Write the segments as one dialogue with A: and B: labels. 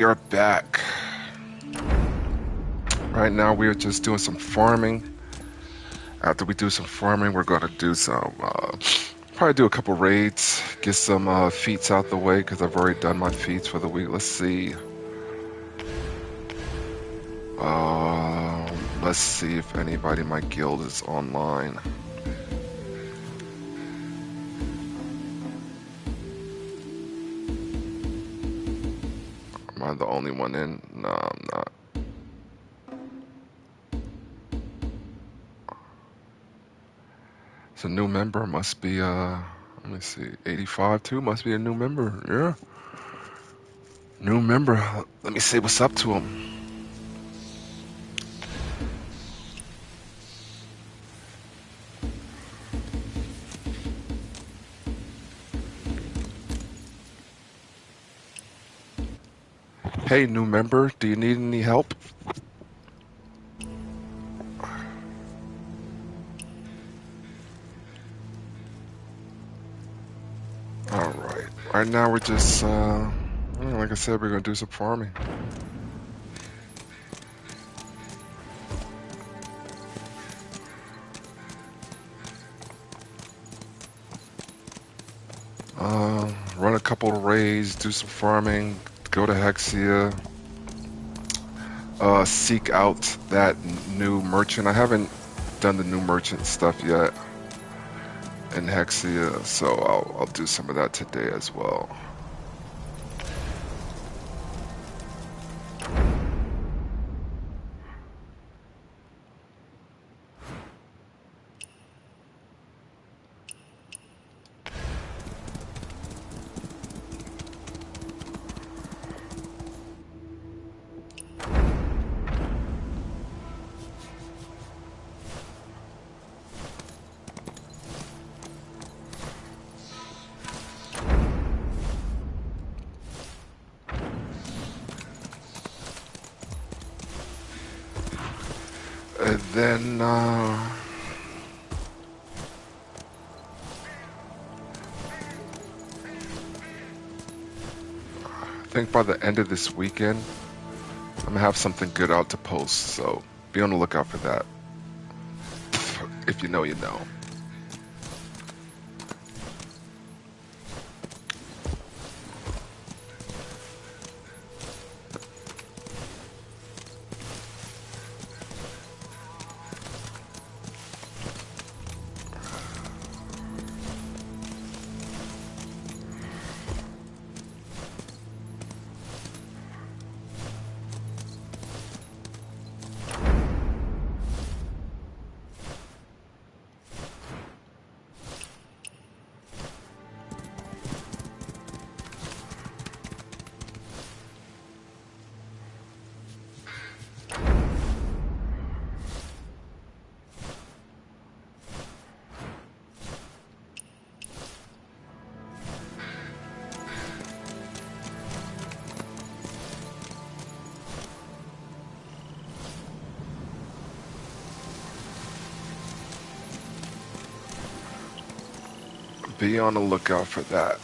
A: We are back. Right now, we are just doing some farming. After we do some farming, we're going to do some, probably do a couple raids, get some feats out the way because I've already done my feats for the week. Let's see. Let's see if anybody in my guild is online. Am I the only one in? No, I'm not. It's a new member. Must be, let me see, 85 too? Must be a new member. Yeah. New member. Let me see what's up to him. Hey, new member, do you need any help? Alright. Right now we're just, like I said, we're gonna do some farming. Run a couple of raids, do some farming, go to Hexia, seek out that new merchant. I haven't done the new merchant stuff yet in Hexia, so I'll do some of that today as well. And then, I think by the end of this weekend, I'm gonna have something good out to post, so be on the lookout for that. If you know, you know. Be on the lookout for that.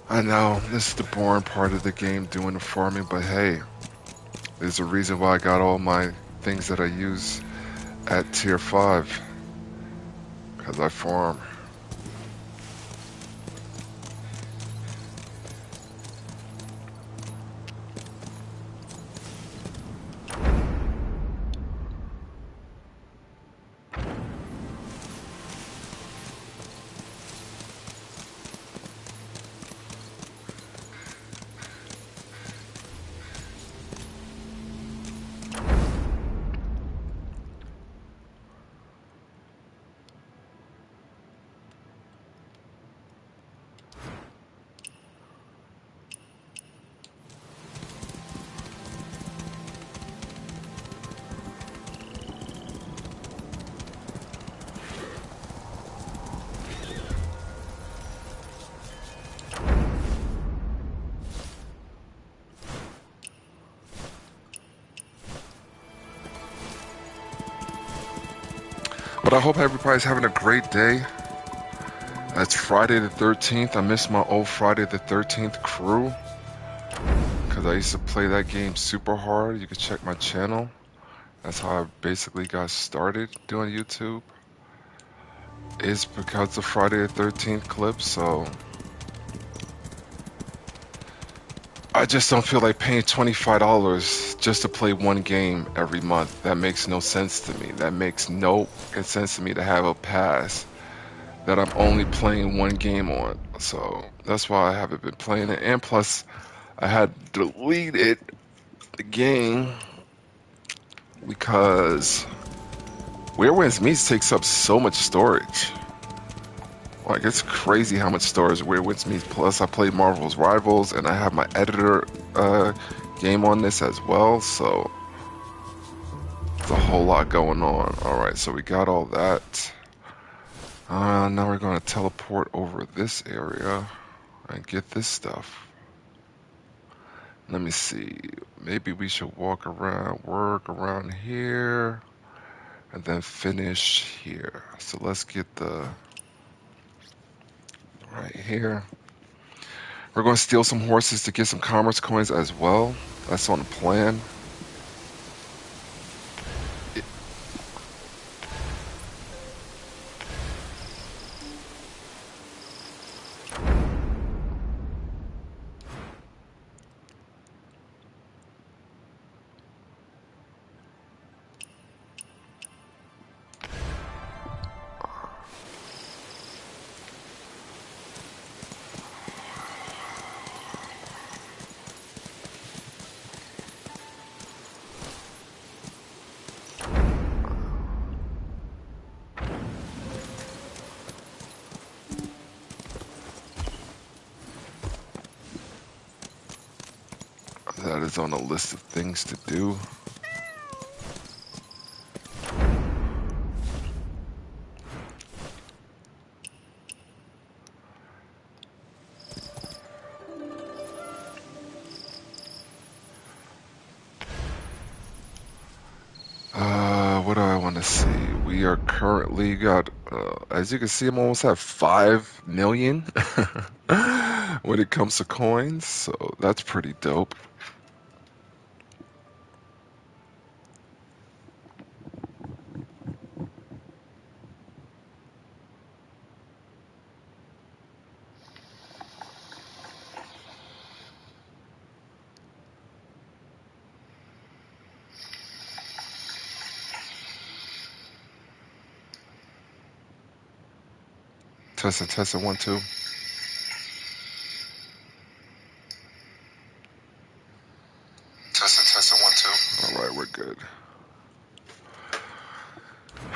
A: I know, this is the boring part of the game, doing the farming, but hey, there's a reason why I got all my things that I use at tier 5. Because I farm. But I hope everybody's having a great day. It's Friday the 13th. I miss my old Friday the 13th crew because I used to play that game super hard. You can check my channel. That's how I basically got started doing YouTube. It's because of Friday the 13th clips, so I just don't feel like paying $25 just to play one game every month. That makes no sense to me. That makes no sense to me to have a pass that I'm only playing one game on. So that's why I haven't been playing it. And plus, I had deleted the game because Where Winds Meets takes up so much storage. Like, it's crazy how much storage Where Winds Meets. Plus, I played Marvel's Rivals, and I have my editor game on this as well. So there's a whole lot going on. All right, so we got all that. Now we're going to teleport over this area and get this stuff. Let me see. Maybe we should walk around, work around here, and then finish here. So let's get the right here. We're going to steal some horses to get some commerce coins as well. That's on the plan. That is on a list of things to do. What do I want to see? We are currently got, as you can see, I'm almost at 5 million when it comes to coins, so that's pretty dope. Testing, 1, 2. Testing, 1, 2. All right, we're good.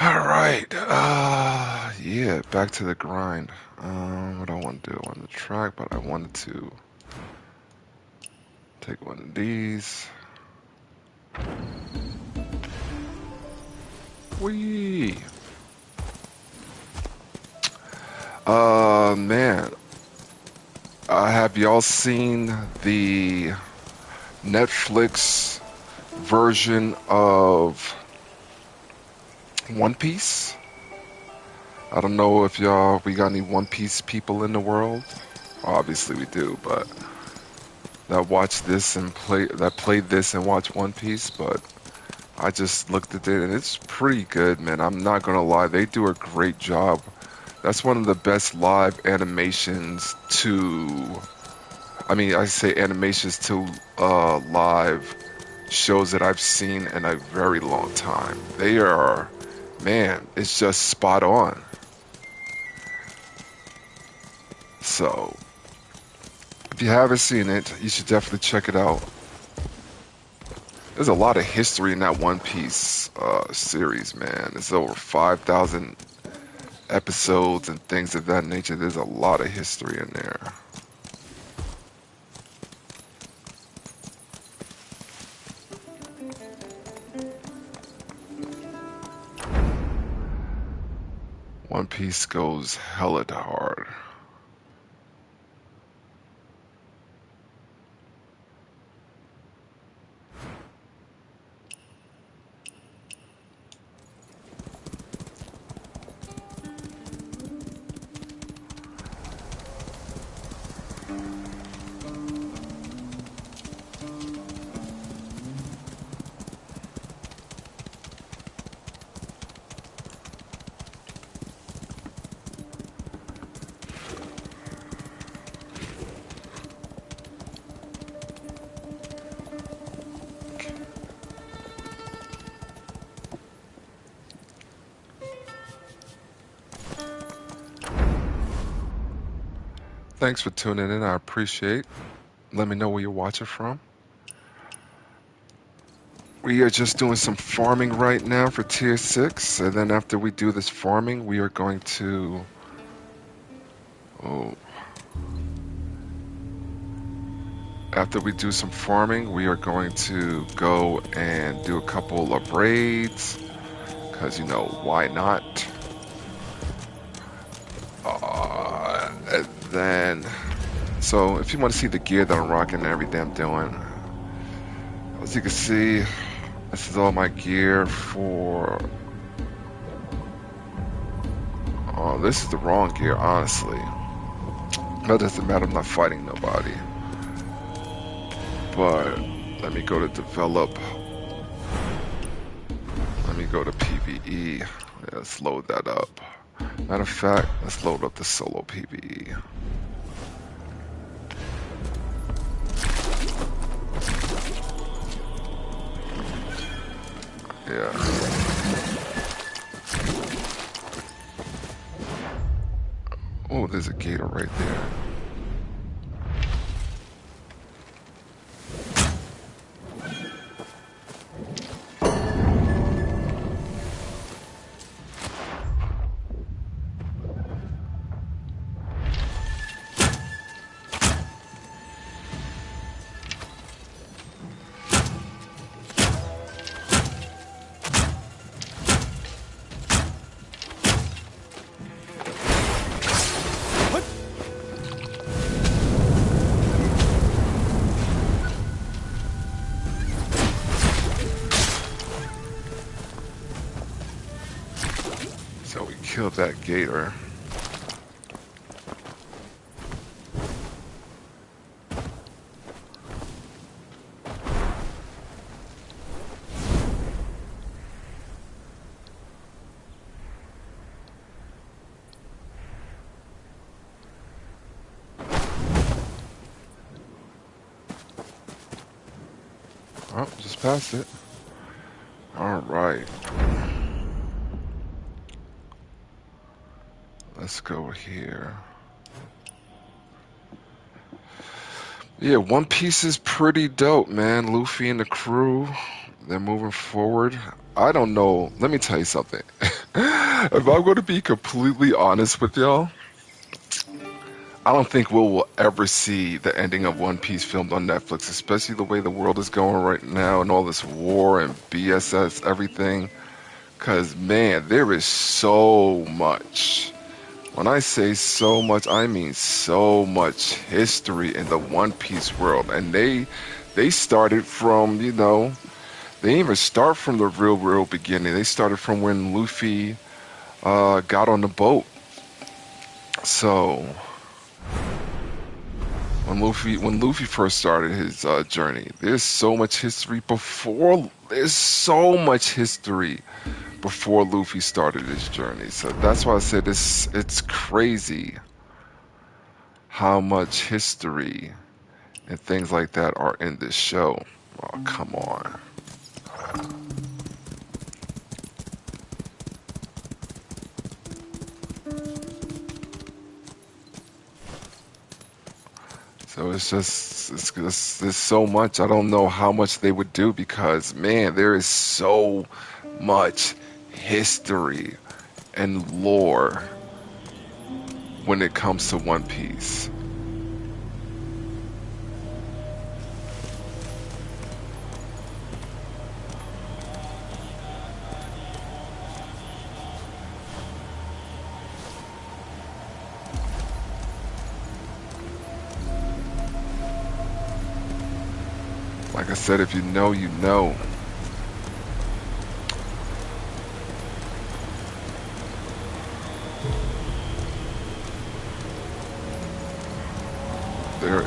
A: All right. Yeah, back to the grind. What I want to do on the track, but I wanted to take one of these. Whee! Man, have y'all seen the Netflix version of One Piece? I don't know if we got any One Piece people in the world. Obviously we do, but that played this and watch One Piece, but I just looked at it and it's pretty good, man. I'm not gonna lie, they do a great job. That's one of the best live animations I say animations to live shows that I've seen in a very long time. They are, man, it's just spot on. So, if you haven't seen it, you should definitely check it out. There's a lot of history in that One Piece series, man. It's over 5,000 episodes and things of that nature. There's a lot of history in there. One Piece goes hella hard. Thanks for tuning in. I appreciate. Let me know where you're watching from. We are just doing some farming right now for tier 6, and then after we do this farming, we are going to... Oh, after we do some farming, we are going to go and do a couple of raids, because, you know, why not? And then... So, if you want to see the gear that I'm rocking and everything I'm doing, as you can see, this is all my gear for... Oh, this is the wrong gear, honestly. That doesn't matter, I'm not fighting nobody. But let me go to develop. Let me go to PvE. Let's load that up. Matter of fact, let's load up the solo PvE. Yeah. Oh, there's a gator right there. So we killed that gator. Oh, just passed it. Alright. Let's go here. Yeah, One Piece is pretty dope, man. Luffy and the crew, they're moving forward. I don't know. Let me tell you something. If I'm going to be completely honest with y'all, I don't think we'll ever see the ending of One Piece filmed on Netflix, especially the way the world is going right now and all this war and BSS, everything. Because, man, there is so much. When I say so much, I mean so much history in the One Piece world. And they started from, you know, they didn't even start from the real beginning. They started from when Luffy got on the boat. So when Luffy first started his journey, there's so much history before. There's so much history before Luffy started his journey. So that's why I said it's crazy how much history and things like that are in this show. Oh, come on. So it's just there's so much. I don't know how much they would do because man, there is so much history and lore when it comes to One Piece. Like I said, if you know, you know.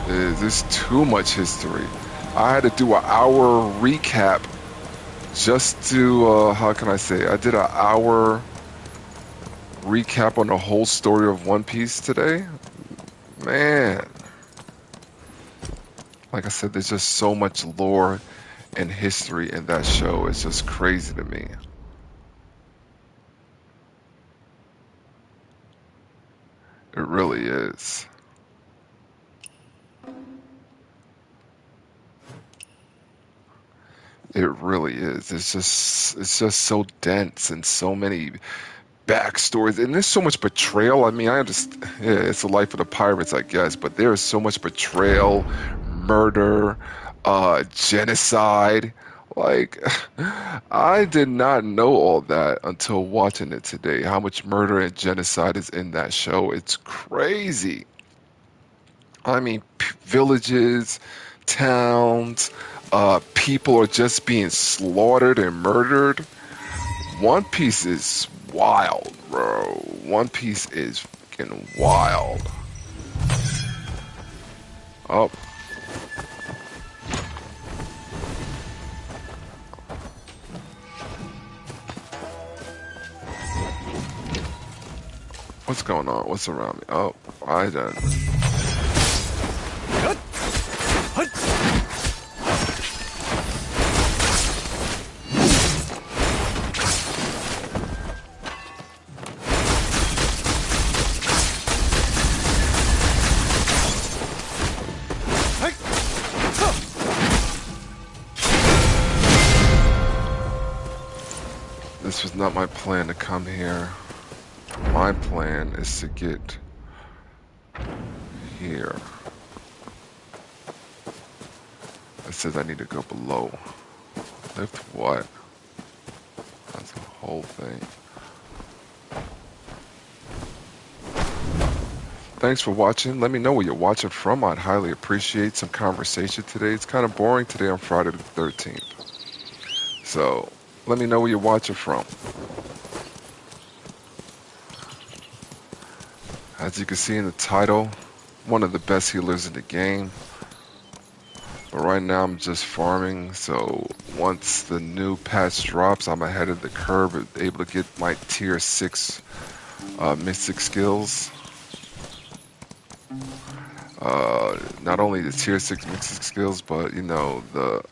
A: There's too much history. I had to do an hour recap just to, how can I say? I did an hour recap on the whole story of One Piece today. Man. Like I said, there's just so much lore and history in that show. It's just crazy to me. It really is. It really is. It's just so dense and so many backstories, and there's so much betrayal. I mean, I just yeah, it's the life of the pirates, I guess, but there is so much betrayal, murder, genocide. Like, I did not know all that until watching it today. How much murder and genocide is in that show? It's crazy. I mean, villages, towns, people are just being slaughtered and murdered. One Piece is wild, bro. One Piece is fucking wild. Oh, what's going on? What's around me? Oh, I done. This was not my plan to come here. My plan is to get here. It says I need to go below. Lift what? That's the whole thing. Thanks for watching. Let me know where you're watching from. I'd highly appreciate some conversation today. It's kind of boring today on Friday the 13th. So let me know where you're watching from. As you can see in the title, one of the best healers in the game. But right now I'm just farming, so once the new patch drops, I'm ahead of the curve, able to get my tier 6 mystic skills. Not only the tier 6 mystic skills, but you know,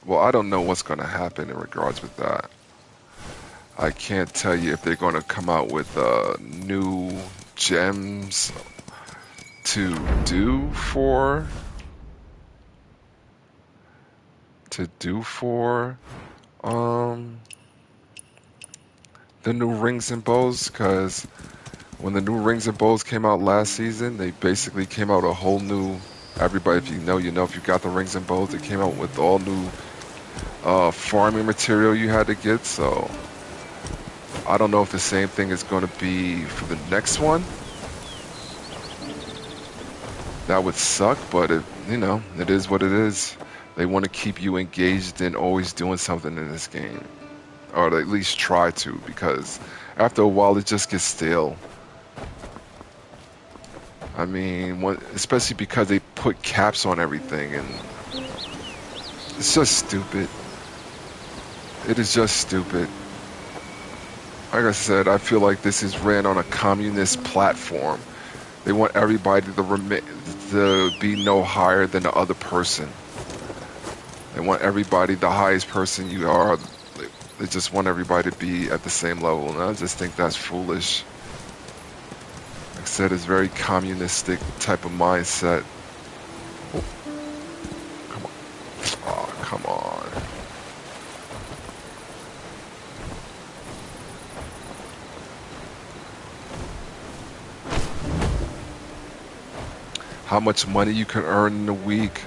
A: well, I don't know what's going to happen in regards with that. I can't tell you if they're going to come out with new gems to do for um the new rings and bows, because when the new rings and bows came out last season, they basically came out a whole new, everybody, if you know, you know, if you got the rings and bows, it came out with all new farming material you had to get. So I don't know if the same thing is going to be for the next one. That would suck, but you know, it is what it is. They want to keep you engaged in always doing something in this game, or at least try to, because after a while it just gets stale. I mean, especially because they put caps on everything, and it's just stupid. It is just stupid. Like I said, I feel like this is ran on a communist platform. They want everybody to be no higher than the other person. They want everybody, the highest person you are, they just want everybody to be at the same level. And I just think that's foolish. Like I said, it's very communistic type of mindset. Oh, come on. Oh, come on. How much money you can earn in a week,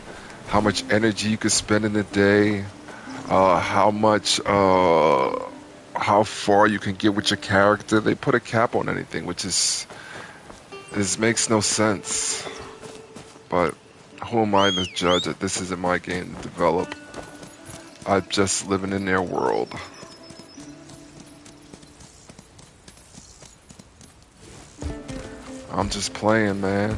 A: how much energy you can spend in a day, how far you can get with your character. They put a cap on anything, which is makes no sense. But who am I to judge it? This isn't my game to develop. I'm just living in their world. I'm just playing, man.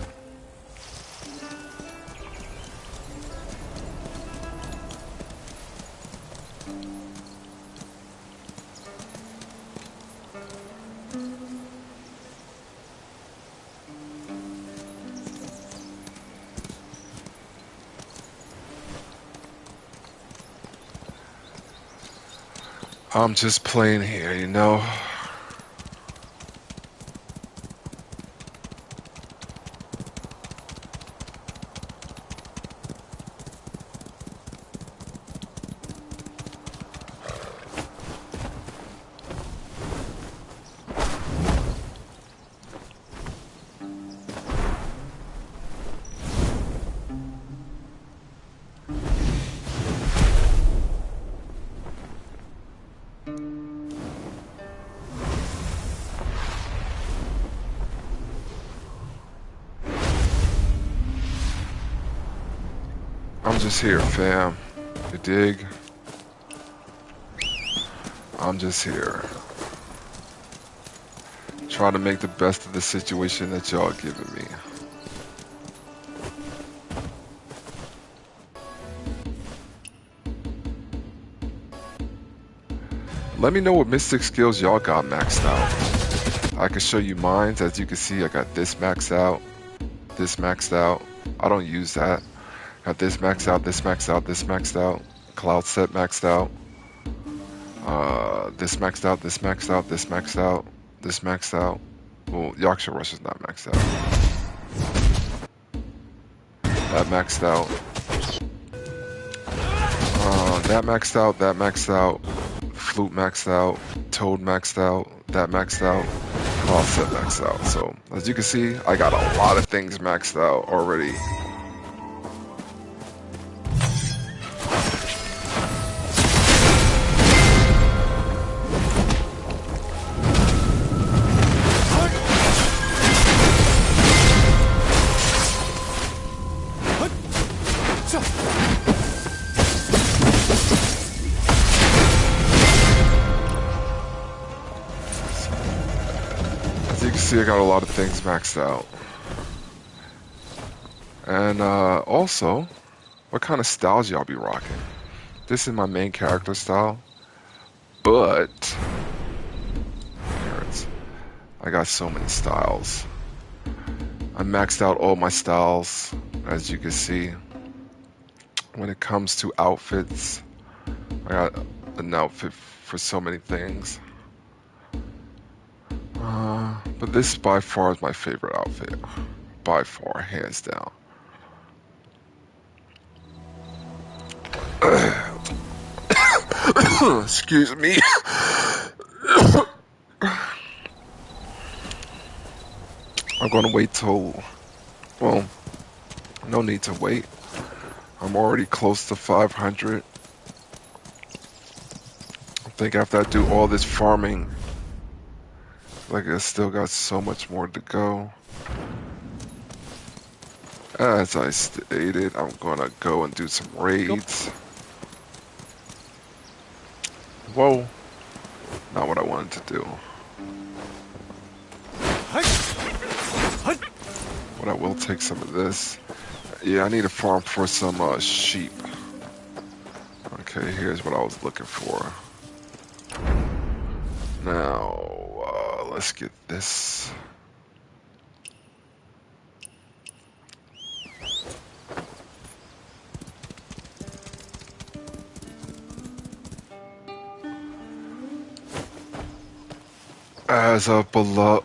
A: I'm just playing here, you know. I'm just here, fam. You dig? I'm just here. Trying to make the best of the situation that y'all giving me. Let me know what mystic skills y'all got maxed out. I can show you mine. As you can see, I got this maxed out, this maxed out. I don't use that. Got this maxed out, this maxed out, this maxed out. Cloud set maxed out. This maxed out, this maxed out, this maxed out, this maxed out. Well, Yaksha Rush is not maxed out. That maxed out. That maxed out, that maxed out. Flute maxed out, Toad maxed out, that maxed out, Cloud set maxed out. So, as you can see, I got a lot of things maxed out already. See, I got a lot of things maxed out. And also, what kind of styles y'all be rocking? This is my main character style, but I got so many styles. I maxed out all my styles, as you can see. When it comes to outfits, I got an outfit for so many things. But this by far is my favorite outfit. By far, hands down. Excuse me. I'm gonna wait till... Well, no need to wait. I'm already close to 500. I think after I do all this farming, like I still got so much more to go. As I stated, I'm gonna go and do some raids. Whoa, not what I wanted to do. But I will take some of this. Yeah, I need to farm for some sheep. Okay, here's what I was looking for. Now, let's get this. As of above,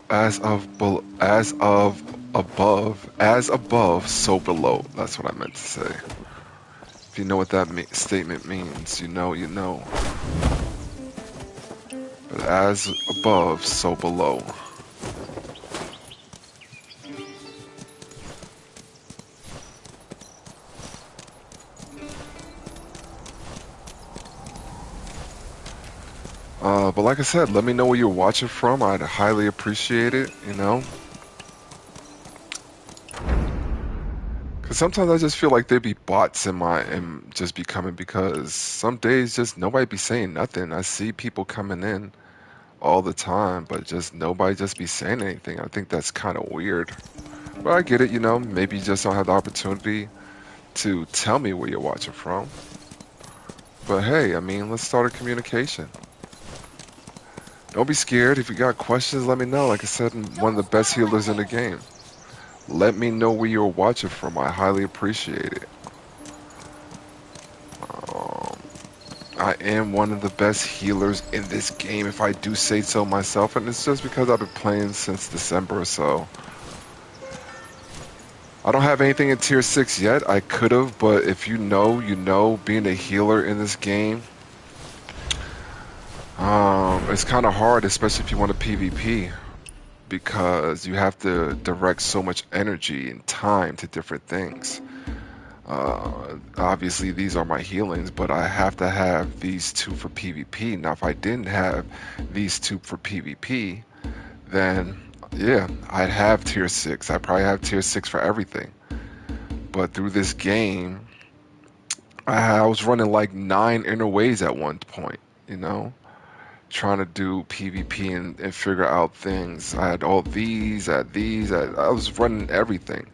A: so below. That's what I meant to say. If you know what that statement means, you know, you know. But as above, so below. But like I said, let me know where you're watching from. I'd highly appreciate it, you know. Cause sometimes I just feel like there be bots in just be coming, because some days just nobody be saying nothing. I see people coming in all the time, but just nobody just be saying anything. I think that's kind of weird. But I get it, you know. Maybe you just don't have the opportunity to tell me where you're watching from. But hey, I mean, let's start a communication. Don't be scared. If you got questions, let me know. Like I said, I'm one of the best healers in the game. Let me know where you're watching from. I highly appreciate it. I am one of the best healers in this game, if I do say so myself, and it's just because I've been playing since December or so. I don't have anything in tier 6 yet. I could have, but if you know, you know. Being a healer in this game, it's kind of hard, especially if you want to PvP, because you have to direct so much energy and time to different things. Obviously these are my healings, but I have to have these two for PvP. Now if I didn't have these two for PvP, then yeah, I'd have tier 6. I'd probably have tier 6 for everything. But through this game, I was running like 9 interways at one point, you know, trying to do PvP and figure out things. I had all these, I had these, I was running everything,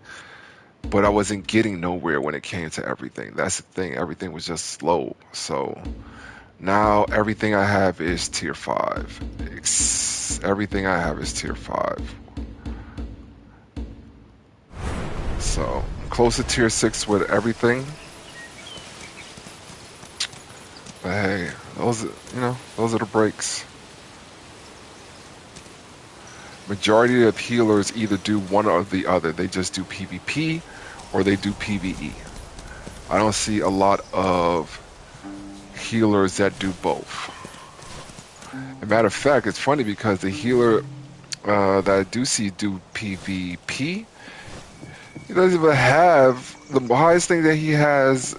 A: but I wasn't getting nowhere when it came to everything. That's the thing, everything was just slow. So now everything I have is tier 5. Everything I have is tier 5. So I'm close to tier 6 with everything. But hey, those are the breaks. Majority of healers either do one or the other. They just do PvP or they do PvE. I don't see a lot of healers that do both. As a matter of fact, it's funny because the healer that I do see do PvP, he doesn't even have, the highest thing that he has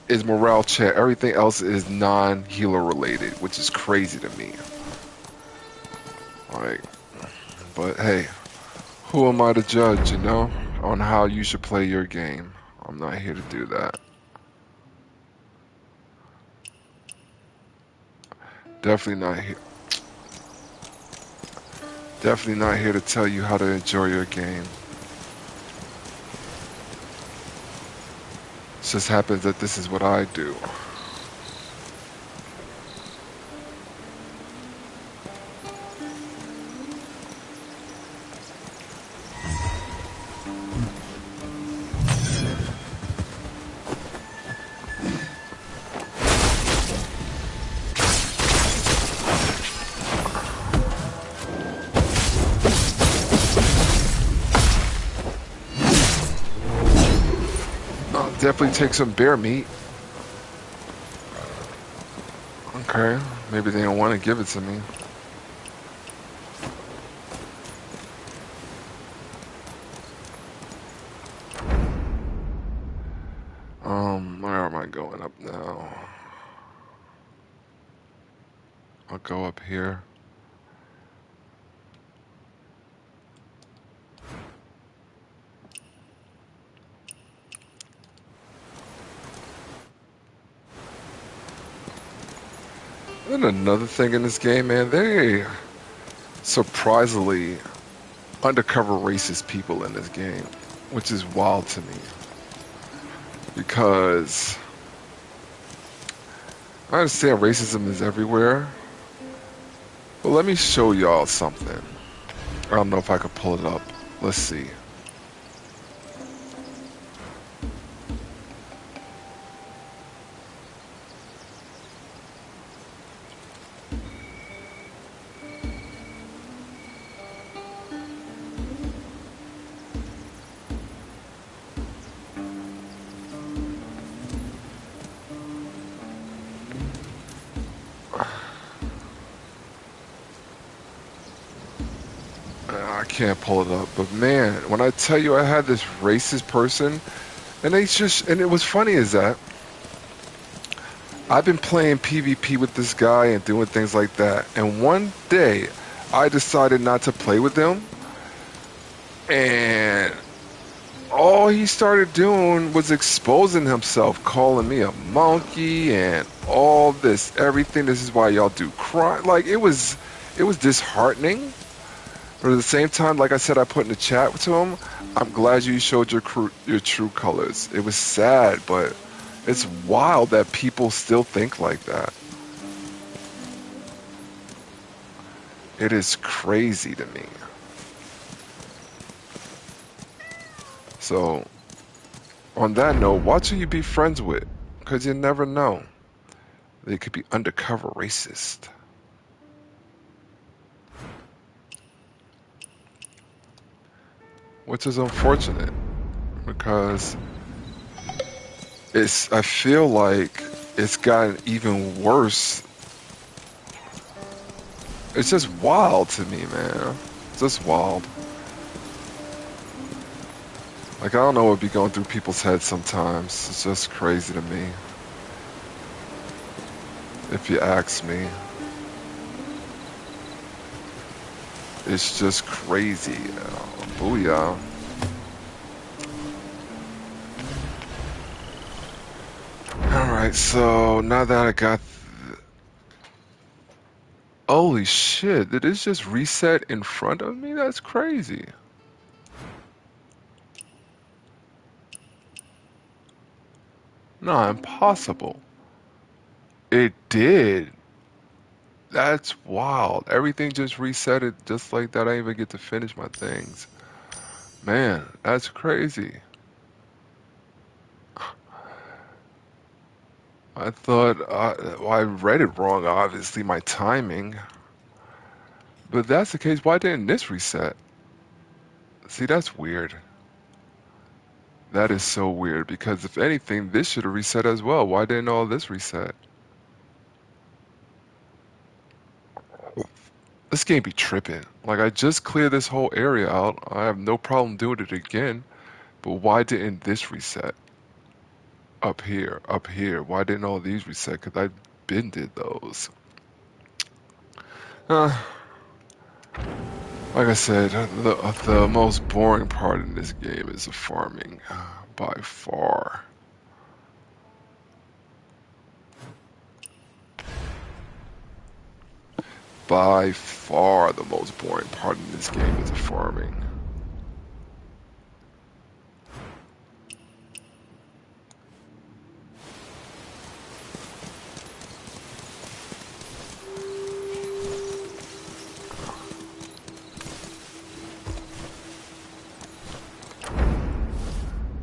A: is morale check. Everything else is non-healer related, which is crazy to me. Like, but hey, who am I to judge, you know, on how you should play your game? I'm not here to do that. Definitely not here. Definitely not here to tell you how to enjoy your game. It just happens that this is what I do. I'll definitely take some bear meat. Okay, maybe they don't want to give it to me. Where am I going up now? I'll go up here. And another thing in this game, man, they surprisingly undercover racist people in this game, which is wild to me. Because I understand racism is everywhere, but let me show y'all something. I don't know if I could pull it up. Let's see. I can't pull it up, but man, when I tell you I had this racist person, and it was funny is that I've been playing PvP with this guy and doing things like that, and one day I decided not to play with him, and all he started doing was exposing himself, calling me a monkey and all this, everything. This is why y'all do crime. Like it was disheartening. But at the same time, like I said, I put in the chat to him, I'm glad you showed your true colors. It was sad, but it's wild that people still think like that. It is crazy to me. So, on that note, watch who you be friends with, because you never know. They could be undercover racist. Which is unfortunate, because I feel like it's gotten even worse. It's just wild to me, man. It's just wild. Like, I don't know what be going through people's heads sometimes. It's just crazy to me. If you ask me. It's just crazy. Booyah. Alright, so now that I got... Holy shit, did this just reset in front of me? That's crazy. No, impossible. It did. That's wild. Everything just resetted just like that. I didn't even get to finish my things. Man, that's crazy. I thought, well, I read it wrong, obviously, my timing. But if that's the case, why didn't this reset? See, that's weird. That is so weird, because if anything, this should have reset as well. Why didn't all this reset? This game be tripping. Like, I just cleared this whole area out. I have no problem doing it again. But why didn't this reset? Up here, up here. Why didn't all these reset? Because I been did those. Uh, like I said, the most boring part in this game is the farming, by far. By far the most boring part in this game is the farming.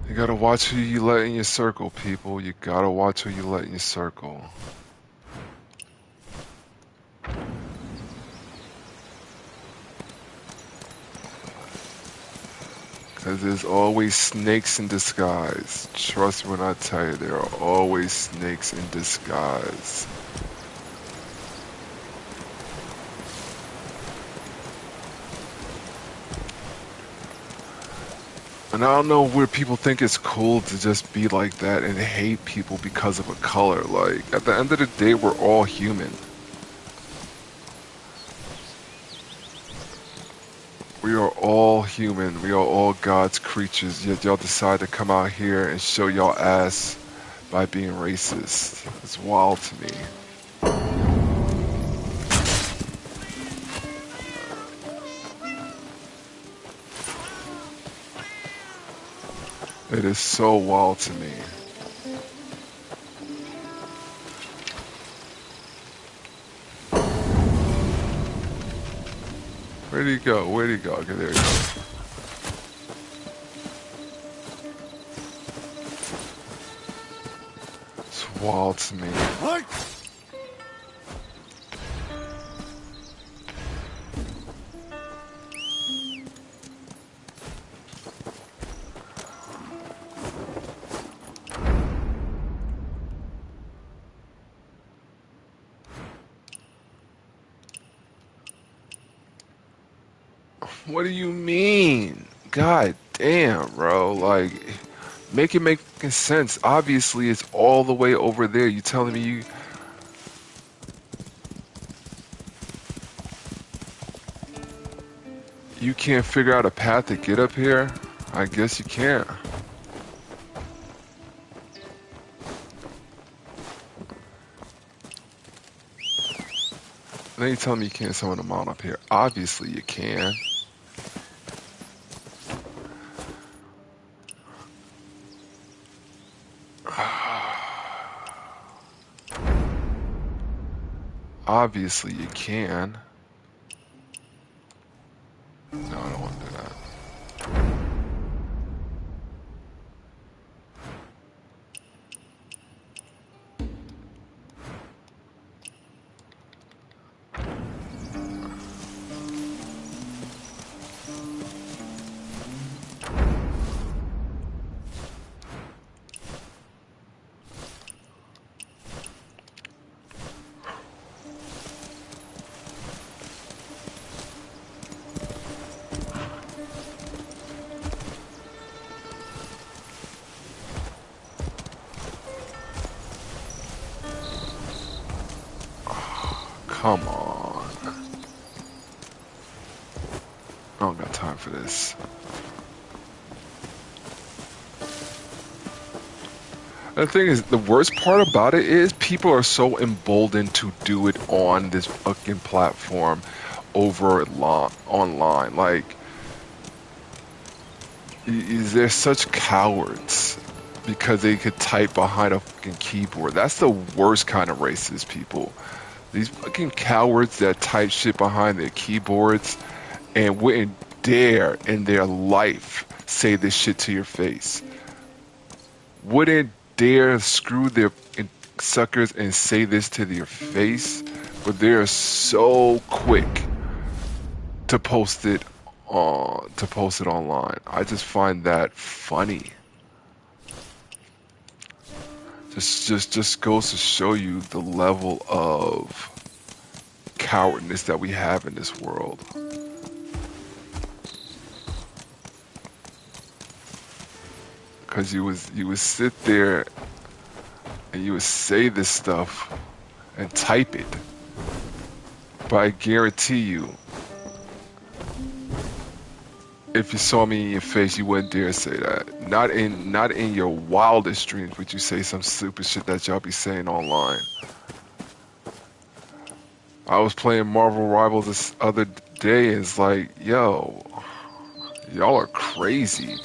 A: You gotta watch who you let in your circle, people. You gotta watch who you let in your circle. Because there's always snakes in disguise. Trust me when I tell you, there are always snakes in disguise. And I don't know where people think it's cool to just be like that and hate people because of a color. Like, at the end of the day, we're all human. We are all human. We are all God's creatures. Yet y'all decide to come out here and show y'all ass by being racist. It's wild to me. It is so wild to me. Where'd he go? Where'd he go? Okay, there he goes. It's wild to me. What do you mean? God damn, bro. Like, make it make sense. Obviously, it's all the way over there. You telling me you can't figure out a path to get up here? I guess you can't. Then you telling me you can't summon a mount up here. Obviously, you can. Obviously, you can. No, I don't want to do that. Come on. I don't got time for this. The thing is, the worst part about it is people are so emboldened to do it on this fucking platform online. Like, they're such cowards because they could type behind a fucking keyboard. That's the worst kind of racist people. These fucking cowards that type shit behind their keyboards and wouldn't dare in their life say this shit to your face. Wouldn't dare screw their suckers and say this to your face, but they're so quick to post it online. I just find that funny. Just goes to show you the level of cowardness that we have in this world. Because you would sit there and you would say this stuff and type it, but I guarantee you, if you saw me in your face, you wouldn't dare say that. Not in your wildest dreams would you say some stupid shit that y'all be saying online. I was playing Marvel Rivals this other day, and it's like, yo, y'all are crazy.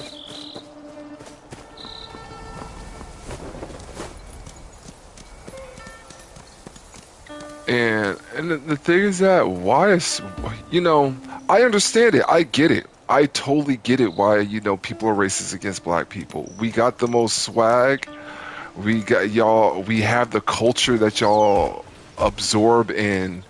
A: And the thing is that why is, I understand it. I get it. I totally get it why, people are racist against black people. We got the most swag. We got y'all, we have the culture that y'all absorb and,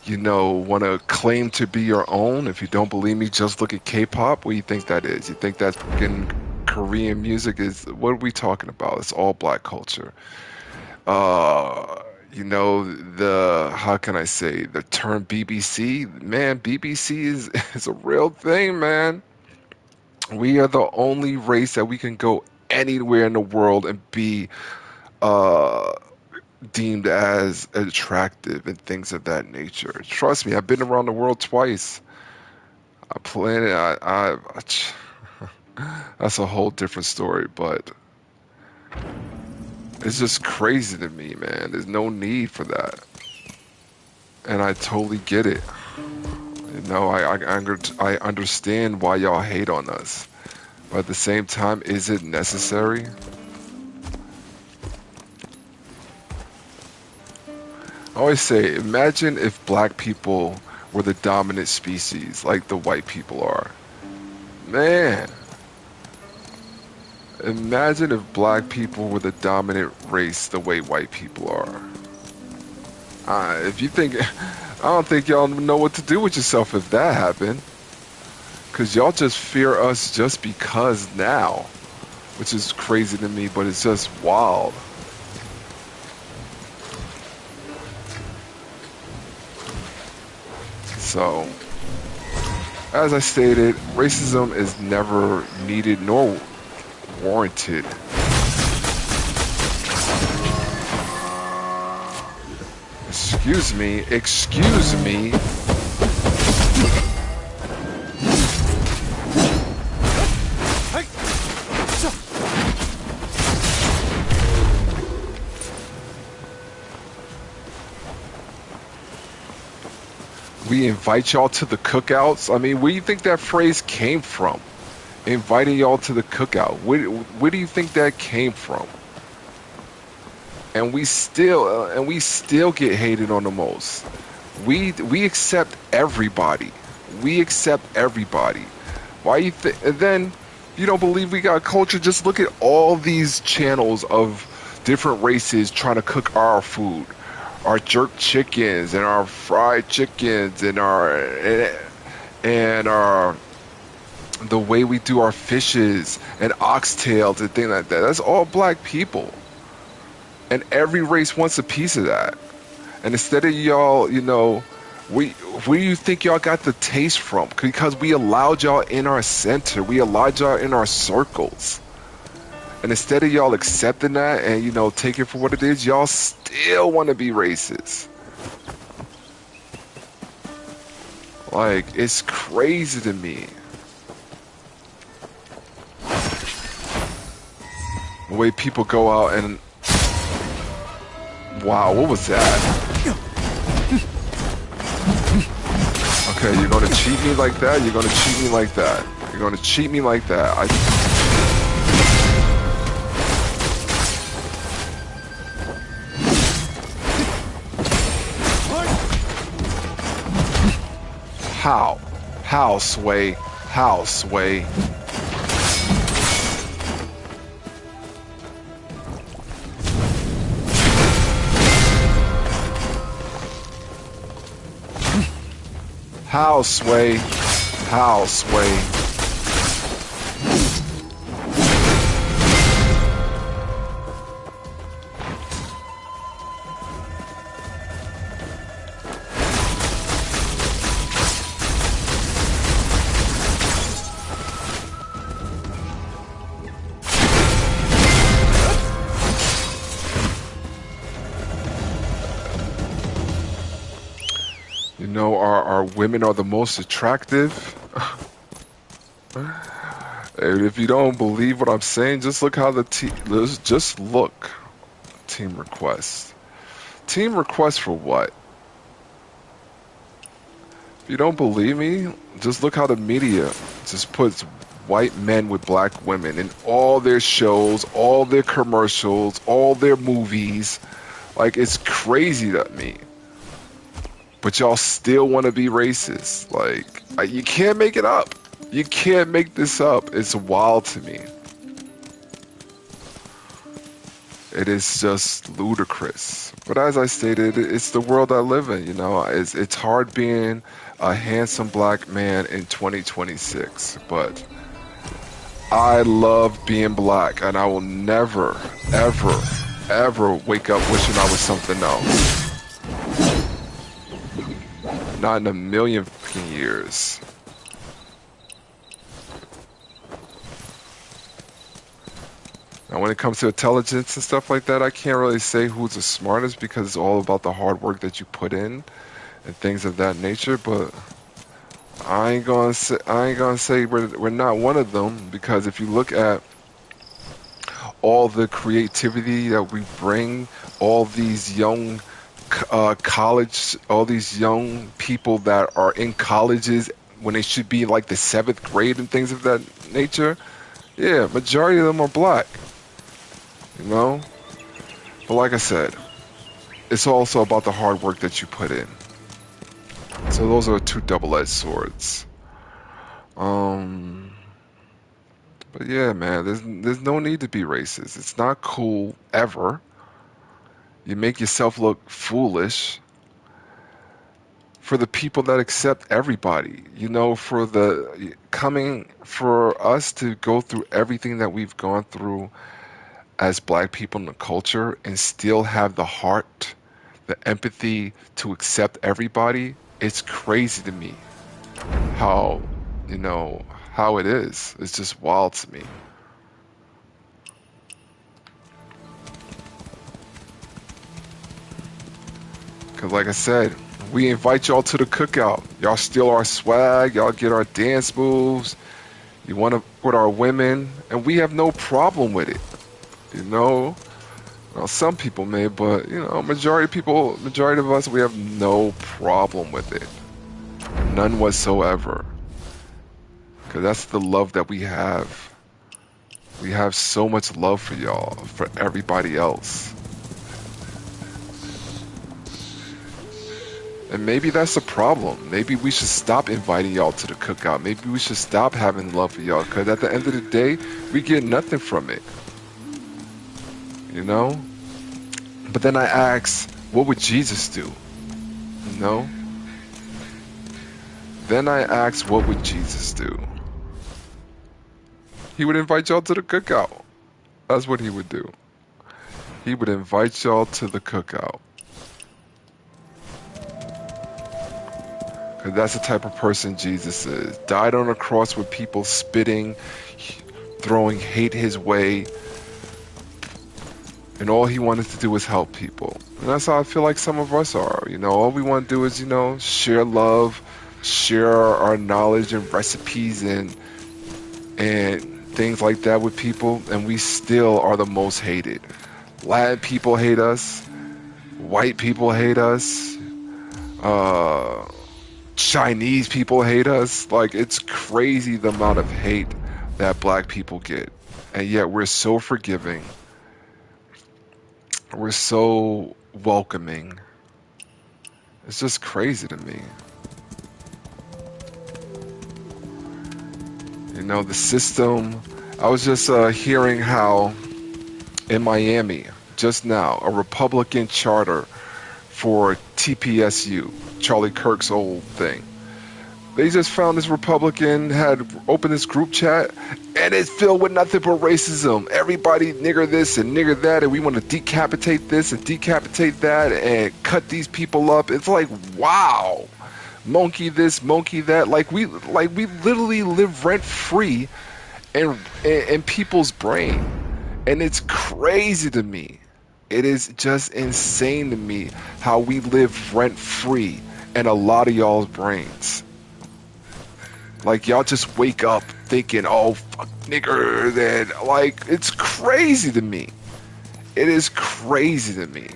A: want to claim to be your own. If you don't believe me, just look at K-pop. What do you think that is? You think that fucking Korean music is, what are we talking about? It's all black culture. How can I say, the term BBC, man, BBC is a real thing, man. We are the only race that we can go anywhere in the world and be uh, deemed as attractive and things of that nature. Trust me, I've been around the world twice. I plan it. That's a whole different story, but it's just crazy to me, man. There's no need for that, and I totally get it. I understand why y'all hate on us, but at the same time, is it necessary? I always say, imagine if black people were the dominant species, like the white people are. Man, imagine if black people were the dominant race the way white people are. If you think, I don't think y'all know what to do with yourself if that happened. Because y'all just fear us just because now, which is crazy to me, but it's just wild. So, as I stated, racism is never needed nor warranted. Excuse me. We invite y'all to the cookouts. I mean, where do you think that phrase came from? Inviting y'all to the cookout. Where do you think that came from? And we still get hated on the most. We accept everybody. We accept everybody. Why you think? And then you don't believe we got culture? Just look at all these channels of different races trying to cook our food, our jerk chickens and our fried chickens and our the way we do our fishes and oxtails and things like that. That's all black people. And every race wants a piece of that. And instead of y'all, where do you think y'all got the taste from? Because we allowed y'all in our center. We allowed y'all in our circles. And instead of y'all accepting that and, take it for what it is, y'all still want to be racist. Like, it's crazy to me. The way people go out and... Wow, what was that? Okay, you're gonna cheat me like that? You're gonna cheat me like that. You're gonna cheat me like that. How? How, Sway? How, Sway? How, Sway? How, Sway? You know, our women are the most attractive. And if you don't believe what I'm saying, just look how the team. Just look. Team request. Team request for what? If you don't believe me, just look how the media just puts white men with black women in all their shows, all their commercials, all their movies. Like, it's crazy to me. But y'all still want to be racist. Like, you can't make it up. You can't make this up. It's wild to me. It is just ludicrous. But as I stated, it's the world I live in, you know. It's hard being a handsome black man in 2026. But I love being black, and I will never, ever, ever wake up wishing I was something else. Not in a million fucking years. Now, when it comes to intelligence and stuff like that, I can't really say who's the smartest because it's all about the hard work that you put in and things of that nature. But I ain't gonna say we're not one of them, because if you look at all the creativity that we bring, all these young all these young people that are in colleges when they should be like the 7th grade and things of that nature, yeah, majority of them are black, you know. But like I said, it's also about the hard work that you put in. So those are two double-edged swords. But yeah, man, there's no need to be racist. It's not cool ever. You make yourself look foolish for the people that accept everybody. You know, for us to go through everything that we've gone through as black people in the culture and still have the heart, the empathy to accept everybody. It's crazy to me how, you know, how it is. It's just wild to me. Because like I said, we invite y'all to the cookout. Y'all steal our swag. Y'all get our dance moves. You want to put our women. And we have no problem with it. You know? Well, some people may, but, you know, majority of us, we have no problem with it. None whatsoever. Because that's the love that we have. We have so much love for y'all, for everybody else. And maybe that's the problem. Maybe we should stop inviting y'all to the cookout. Maybe we should stop having love for y'all. Because at the end of the day, we get nothing from it. You know? But then I ask, what would Jesus do? You know? Then I ask, what would Jesus do? He would invite y'all to the cookout. That's what he would do. He would invite y'all to the cookout. Because that's the type of person Jesus is. Died on a cross with people spitting, throwing hate his way. And all he wanted to do was help people. And that's how I feel like some of us are. You know, all we want to do is, you know, share love, share our knowledge and recipes and things like that with people, and we still are the most hated. Latin people hate us. White people hate us. Uh, Chinese people hate us. Like, it's crazy the amount of hate that black people get. And yet we're so forgiving. We're so welcoming. It's just crazy to me. You know, the system. I was just hearing how in Miami, just now, a Republican charter for TPSU, Charlie Kirk's old thing. They just found this Republican had opened this group chat, and it's filled with nothing but racism. Everybody nigger this and nigger that, and we want to decapitate this and decapitate that and cut these people up. It's like, wow, monkey this, monkey that. Like we literally live rent free in people's brain, and it's crazy to me. It is just insane to me how we live rent free in a lot of y'all's brains. Like, y'all just wake up thinking, oh, fuck nigger, then, like, it's crazy to me. It is crazy to me.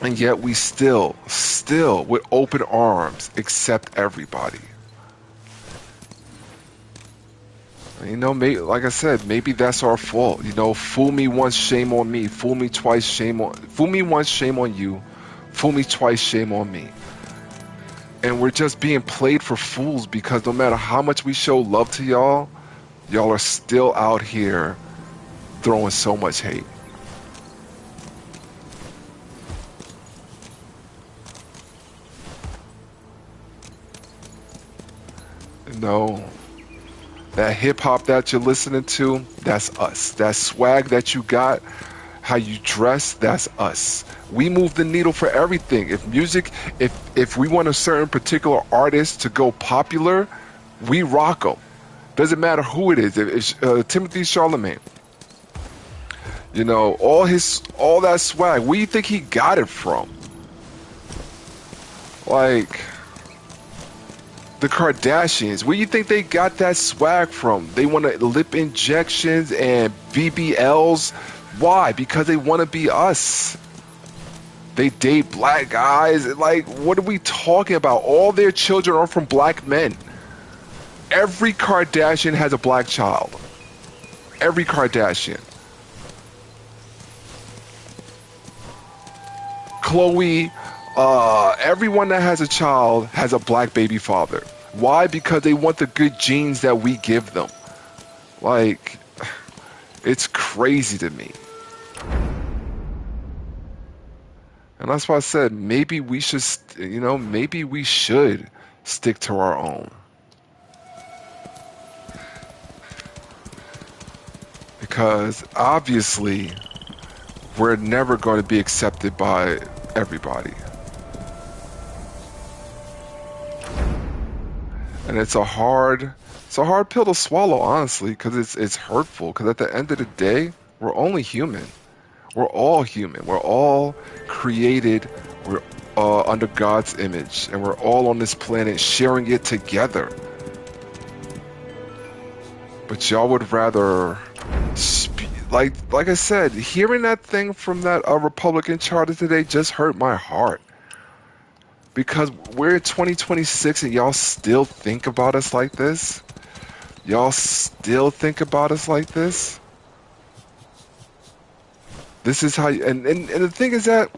A: And yet we still, with open arms, accept everybody. You know, maybe, like I said, maybe that's our fault. You know, fool me once, shame on me. Fool me twice, fool me once, shame on you. Fool me twice, shame on me. And we're just being played for fools because no matter how much we show love to y'all, y'all are still out here throwing so much hate. You know, that hip hop that you're listening to, that's us. That swag that you got, how you dress, that's us. We move the needle for everything. If music, if we want a certain particular artist to go popular, we rock them. Doesn't matter who it is. If it's Timothy Chalamet, you know, all that swag, where do you think he got it from? Like, the Kardashians, where do you think they got that swag from? They want lip injections and BBLs. Why? Because they want to be us. They date black guys. Like, what are we talking about? All their children are from black men. Every Kardashian has a black child. Every Kardashian. Khloe, everyone that has a child has a black baby father. Why? Because they want the good genes that we give them. Like, it's crazy to me. And that's why I said maybe we should, you know, maybe we should stick to our own. Because obviously we're never going to be accepted by everybody. And it's a hard pill to swallow, honestly, because it's hurtful. Because at the end of the day, we're only human. We're all human. We're all created. We're under God's image, and we're all on this planet sharing it together. But y'all would rather, like I said, hearing that thing from that Republican charter today just hurt my heart. Because we're in 2026 and y'all still think about us like this? Y'all still think about us like this? This is how, and the thing is that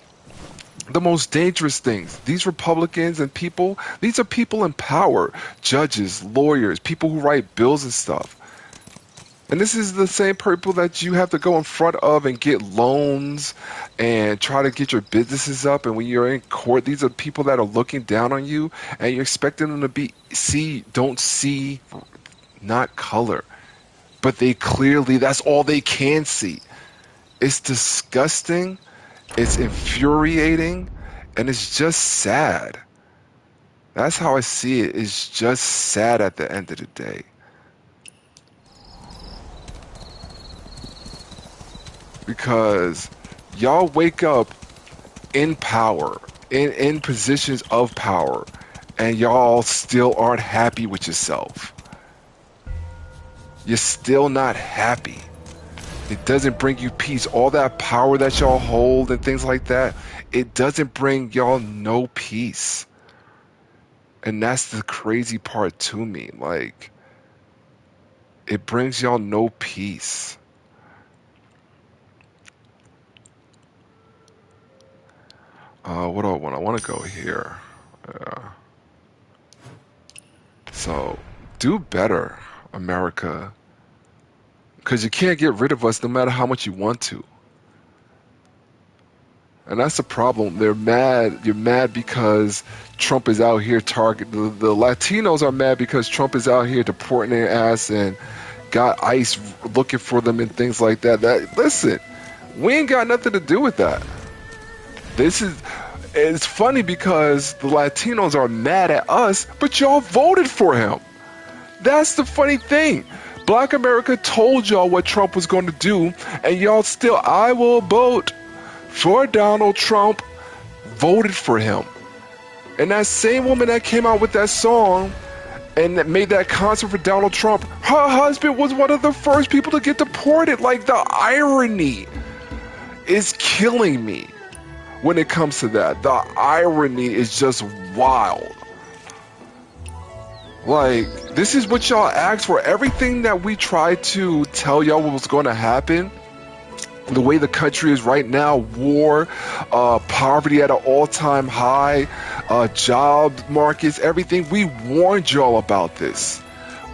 A: the most dangerous things, these Republicans and people, these are people in power, judges, lawyers, people who write bills and stuff. And this is the same people that you have to go in front of and get loans and try to get your businesses up. And when you're in court, these are people that are looking down on you, and you're expecting them to don't see, not color. But they clearly, that's all they can see. It's disgusting, it's infuriating, and it's just sad. That's how I see it. It's just sad at the end of the day. Because y'all wake up in power, in positions of power, and y'all still aren't happy with yourself. You're still not happy. It doesn't bring you peace. All that power that y'all hold and things like that, it doesn't bring y'all no peace. And that's the crazy part to me. Like, it brings y'all no peace. What do I want? I want to go here. So, do better, America. Because you can't get rid of us no matter how much you want to. And that's the problem. They're mad. You're mad because Trump is out here the Latinos are mad because Trump is out here deporting their ass and got ICE looking for them and things like that. Listen, we ain't got nothing to do with that. It's funny because the Latinos are mad at us, but y'all voted for him. That's the funny thing. Black America told y'all what Trump was going to do, and y'all still, I will vote for Donald Trump, voted for him. And that same woman that came out with that song and that made that concert for Donald Trump, her husband was one of the first people to get deported. Like, the irony is killing me when it comes to that. The irony is just wild. Like, this is what y'all asked for. Everything that we tried to tell y'all what was going to happen, the way the country is right now, war, poverty at an all-time high, job markets, everything, we warned y'all about this.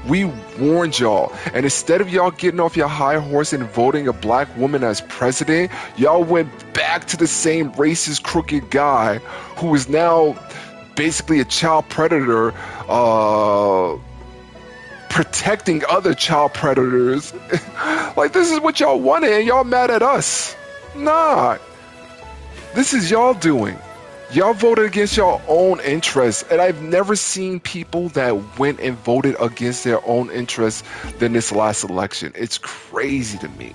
A: We warned y'all. And instead of y'all getting off your high horse and voting a black woman as president, y'all went back to the same racist, crooked guy who is now basically a child predator, protecting other child predators. Like, this is what y'all wanted and y'all mad at us. Nah. This is y'all doing. Y'all voted against your own interests, and I've never seen people that went and voted against their own interests than this last election. It's crazy to me.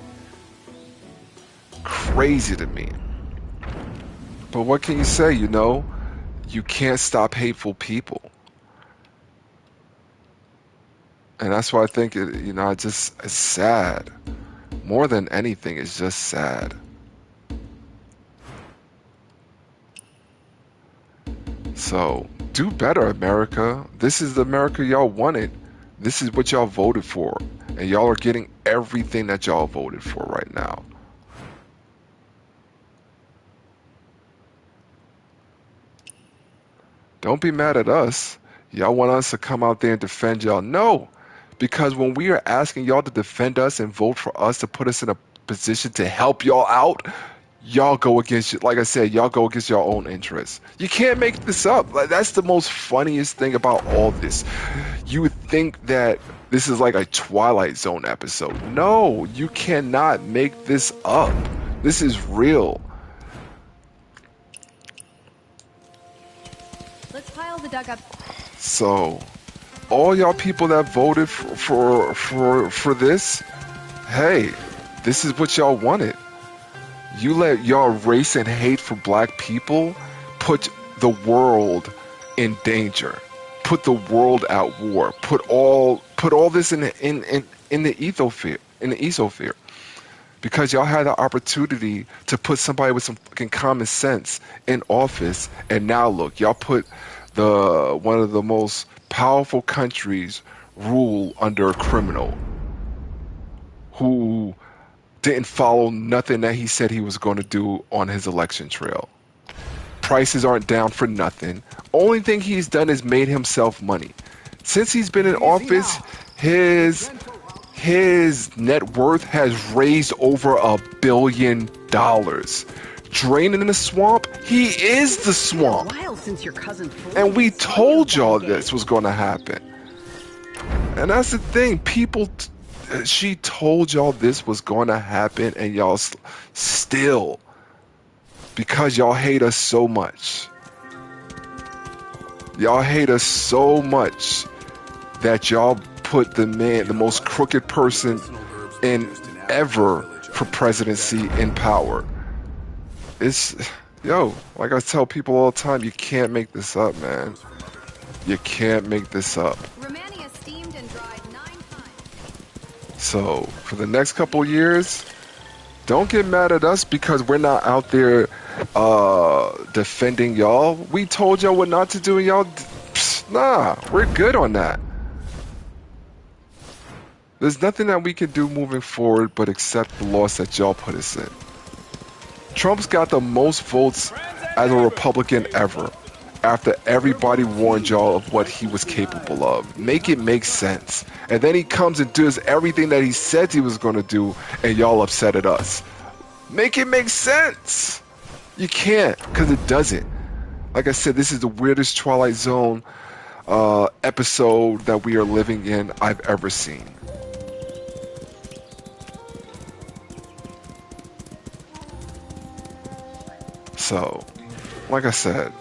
A: Crazy to me. But what can you say, you know? You can't stop hateful people. And that's why I think, it's sad. More than anything, it's just sad. So, do better, America. This is the America y'all wanted. This is what y'all voted for. And y'all are getting everything that y'all voted for right now. Don't be mad at us. Y'all want us to come out there and defend y'all. No, because when we are asking y'all to defend us and vote for us to put us in a position to help y'all out, y'all go against, like I said, y'all go against your own interests. You can't make this up. Like, that's the most funniest thing about all this. You would think that this is like a Twilight Zone episode. No, you cannot make this up. This is real.
B: Let's pile the dug up.
A: So, all y'all people that voted for this, hey, this is what y'all wanted. You let y'all race and hate for black people put the world in danger, put the world at war, put all this in the ethosphere, because y'all had the opportunity to put somebody with some fucking common sense in office, and now look, y'all put one of the most powerful countries rule under a criminal who didn't follow nothing that he said he was going to do on his election trail. Prices aren't down for nothing. Only thing he's done is made himself money. Since he's been in office, his net worth has raised over $1 billion. Draining the swamp, he is the swamp. And we told y'all this was going to happen. And that's the thing. She told y'all this was going to happen, and y'all still, because y'all hate us so much. Y'all hate us so much that y'all put the most crooked person in ever for presidency in power. Like I tell people all the time, you can't make this up, man. You can't make this up.
B: Romania steamed and dried 9 times.
A: So for the next couple years, don't get mad at us because we're not out there defending y'all. We told y'all what not to do, and y'all, nah, we're good on that. There's nothing that we can do moving forward but accept the loss that y'all put us in. Trump's got the most votes as a Republican ever, after everybody warned y'all of what he was capable of. Make it make sense. And then he comes and does everything that he said he was going to do, and y'all upset at us. Make it make sense. You can't, because it doesn't. Like I said, this is the weirdest Twilight Zone episode that we are living in I've ever seen. So, like I said,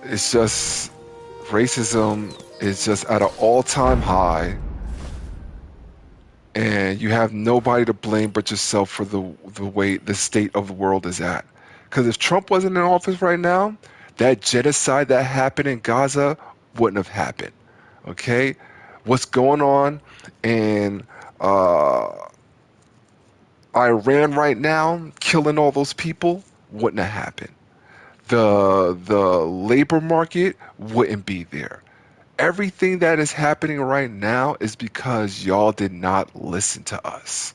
A: it's just racism is just at an all-time high, and you have nobody to blame but yourself for the way the state of the world is at. Because if Trump wasn't in office right now, that genocide that happened in Gaza wouldn't have happened. Okay, what's going on in Iran right now, killing all those people, wouldn't have happened. The labor market wouldn't be there. Everything that is happening right now is because y'all did not listen to us.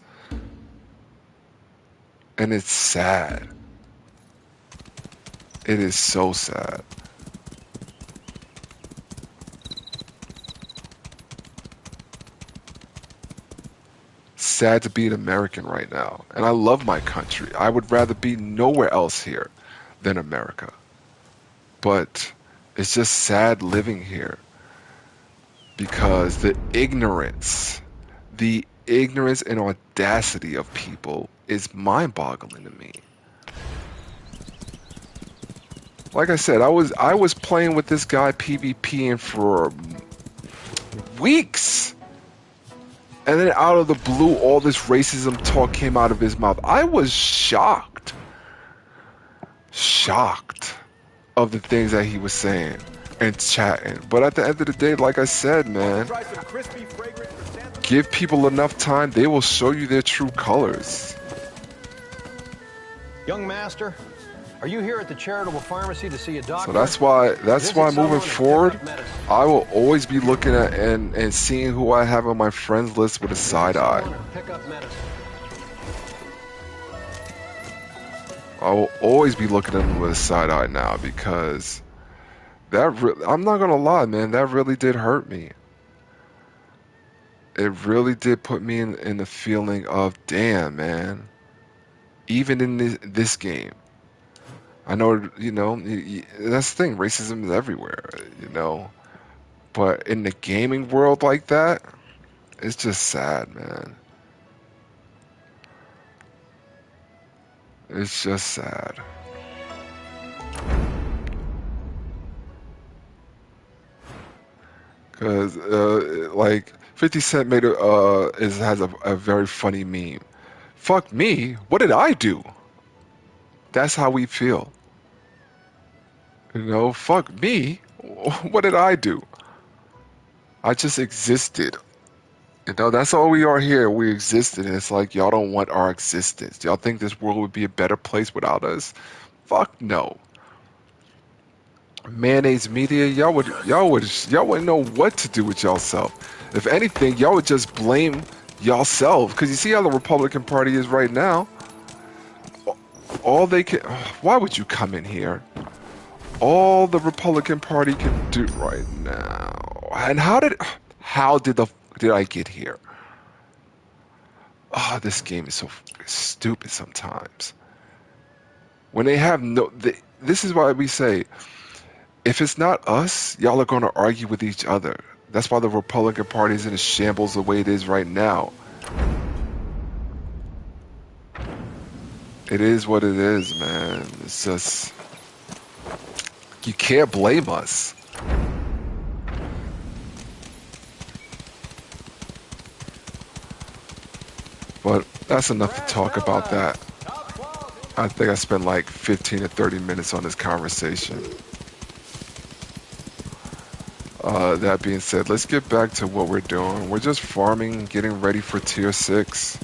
A: And it's sad. It is so sad. Sad to be an American right now. And I love my country. I would rather be nowhere else here than America. But it's just sad living here because the ignorance and audacity of people is mind-boggling to me. Like I said, I was playing with this guy PvPing for weeks. And then out of the blue, all this racism talk came out of his mouth. I was shocked. Shocked of the things that he was saying and chatting. But at the end of the day, like I said, man, give people enough time, they will show you their true colors.
C: Young master, are you here at the charitable pharmacy to see a doctor?
A: So that's why moving forward, I will always be looking at and seeing who I have on my friends list with a side eye.
C: Pick up medicine.
A: I will always be looking at them with a side eye now because I'm not gonna lie, man, that really did hurt me. It really did put me in the feeling of, damn, man. Even in this game. I know, you know, that's the thing. Racism is everywhere, you know. But in the gaming world like that, it's just sad, man. It's just sad. Because, like, 50 Cent made has a very funny meme. Fuck me, what did I do? That's how we feel. You know, fuck me, what did I do? I just existed. You know, that's all we are here. We existed, and it's like y'all don't want our existence. Y'all think this world would be a better place without us? Fuck no. Mayonnaise media, y'all wouldn't know what to do with y'allself. If anything, y'all would just blame y'allself. Because you see how the Republican Party is right now. All they can, why would you come in here? All the Republican Party can do right now. And how did I get here? Oh, this game is so stupid sometimes. When they have this is why we say, if it's not us, y'all are going to argue with each other. That's why the Republican Party is in a shambles the way it is right now. It is what it is, man. It's just, you can't blame us. But that's enough to talk about that. I think I spent like 15 to 30 minutes on this conversation. That being said, let's get back to what we're doing. We're just farming, getting ready for tier 6.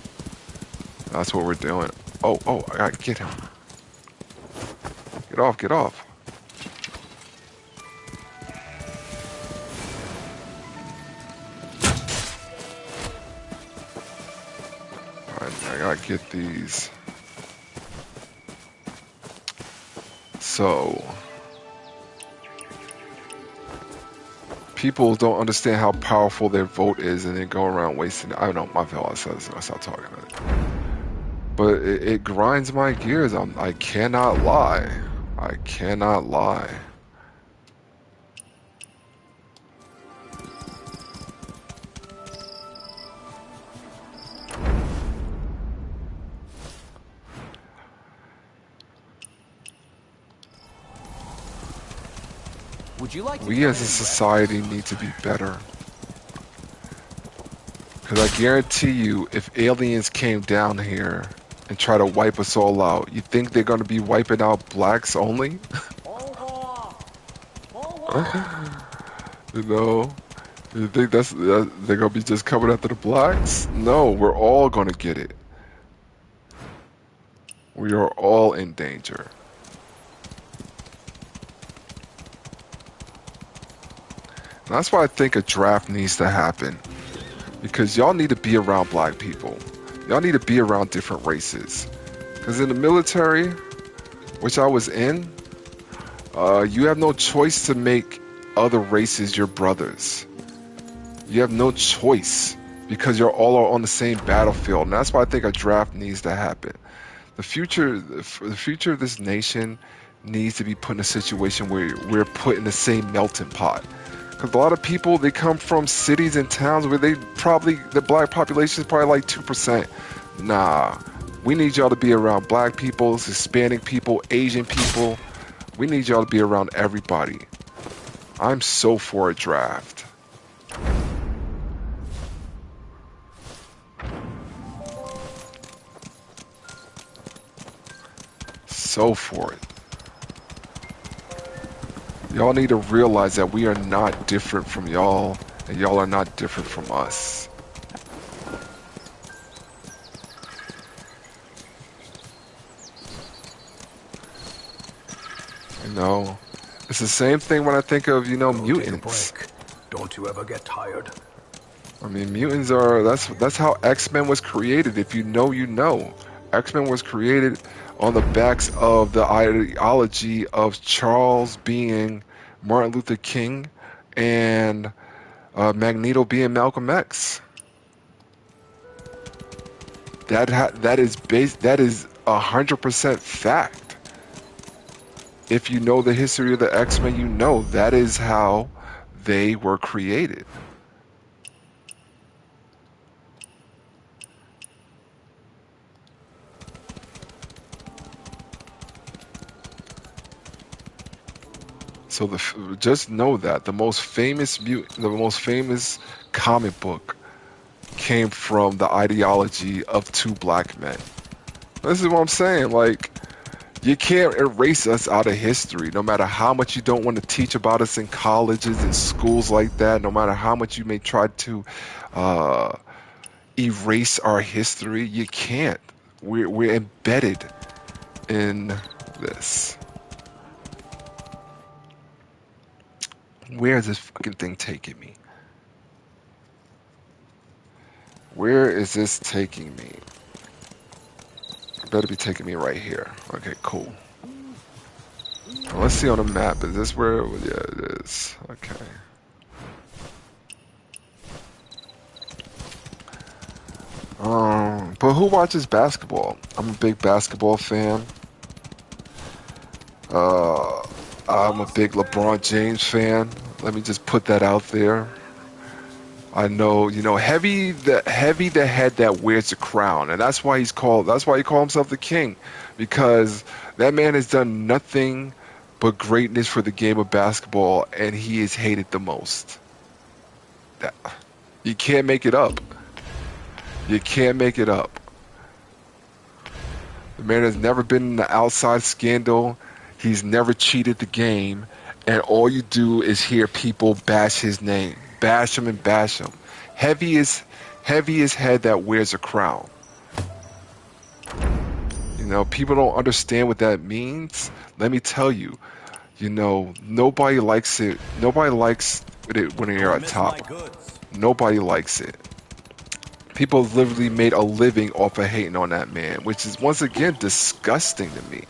A: That's what we're doing. Oh, I gotta get him. Get off, get off. Alright, I gotta get these. So, people don't understand how powerful their vote is and they go around wasting it. I don't know, my fault, I stop talking. But it grinds my gears. I cannot lie. I cannot lie.
C: Would you like to
A: We as a society need to be better. Because I guarantee you, if aliens came down here and try to wipe us all out, you think they're going to be wiping out blacks only? You know? You think they're going to be just coming after the blacks? No, we're all going to get it. We are all in danger. And that's why I think a draft needs to happen. Because y'all need to be around black people. Y'all need to be around different races. Because in the military, which I was in, you have no choice to make other races your brothers. You have no choice because you're all on the same battlefield. And that's why I think a draft needs to happen. The future of this nation needs to be put in a situation where we're put in the same melting pot. Because a lot of people, they come from cities and towns where the black population is probably like 2%. Nah, we need y'all to be around black people, Hispanic people, Asian people. We need y'all to be around everybody. I'm so for a draft. So for it. Y'all need to realize that we are not different from y'all, and y'all are not different from us. You know, it's the same thing when I think of, mutants.
D: Don't you ever get tired?
A: I mean, mutants are, that's how X-Men was created. If you know, you know. X-Men was created on the backs of the ideology of Charles being Martin Luther King and Magneto being Malcolm X. That is 100% fact. If you know the history of the X-Men, you know that is how they were created. So just know that the most famous comic book came from the ideology of two black men. This is what I'm saying. Like, you can't erase us out of history, no matter how much you don't want to teach about us in colleges and schools like that. No matter how much you may try to erase our history, you can't. We're embedded in this. Where is this fucking thing taking me? Where is this taking me? It better be taking me right here. Okay, cool. Well, let's see on the map. Is this where? Yeah, it is. Okay. But who watches basketball? I'm a big basketball fan. I'm a big LeBron James fan. Let me just put that out there. I know, heavy the head that wears the crown, and that's why he calls himself the king, because that man has done nothing but greatness for the game of basketball, and he is hated the most. You can't make it up. You can't make it up. The man has never been in an outside scandal. He's never cheated the game, and all you do is hear people bash his name, bash him and bash him. Heavy is head that wears a crown. You know, people don't understand what that means. Let me tell you, you know, nobody likes it. Nobody likes it when you're at top. Nobody likes it. People have literally made a living off of hating on that man, which is once again disgusting to me.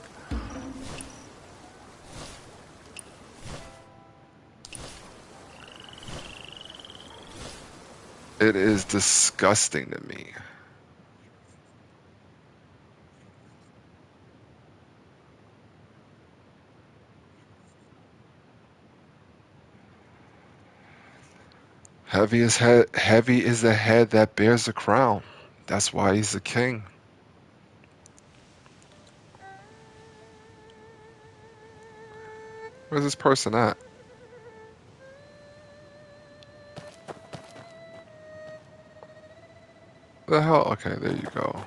A: It is disgusting to me. Heavy is the head that bears the crown. That's why he's the king. Where's this person at? The hell? Okay, there you go.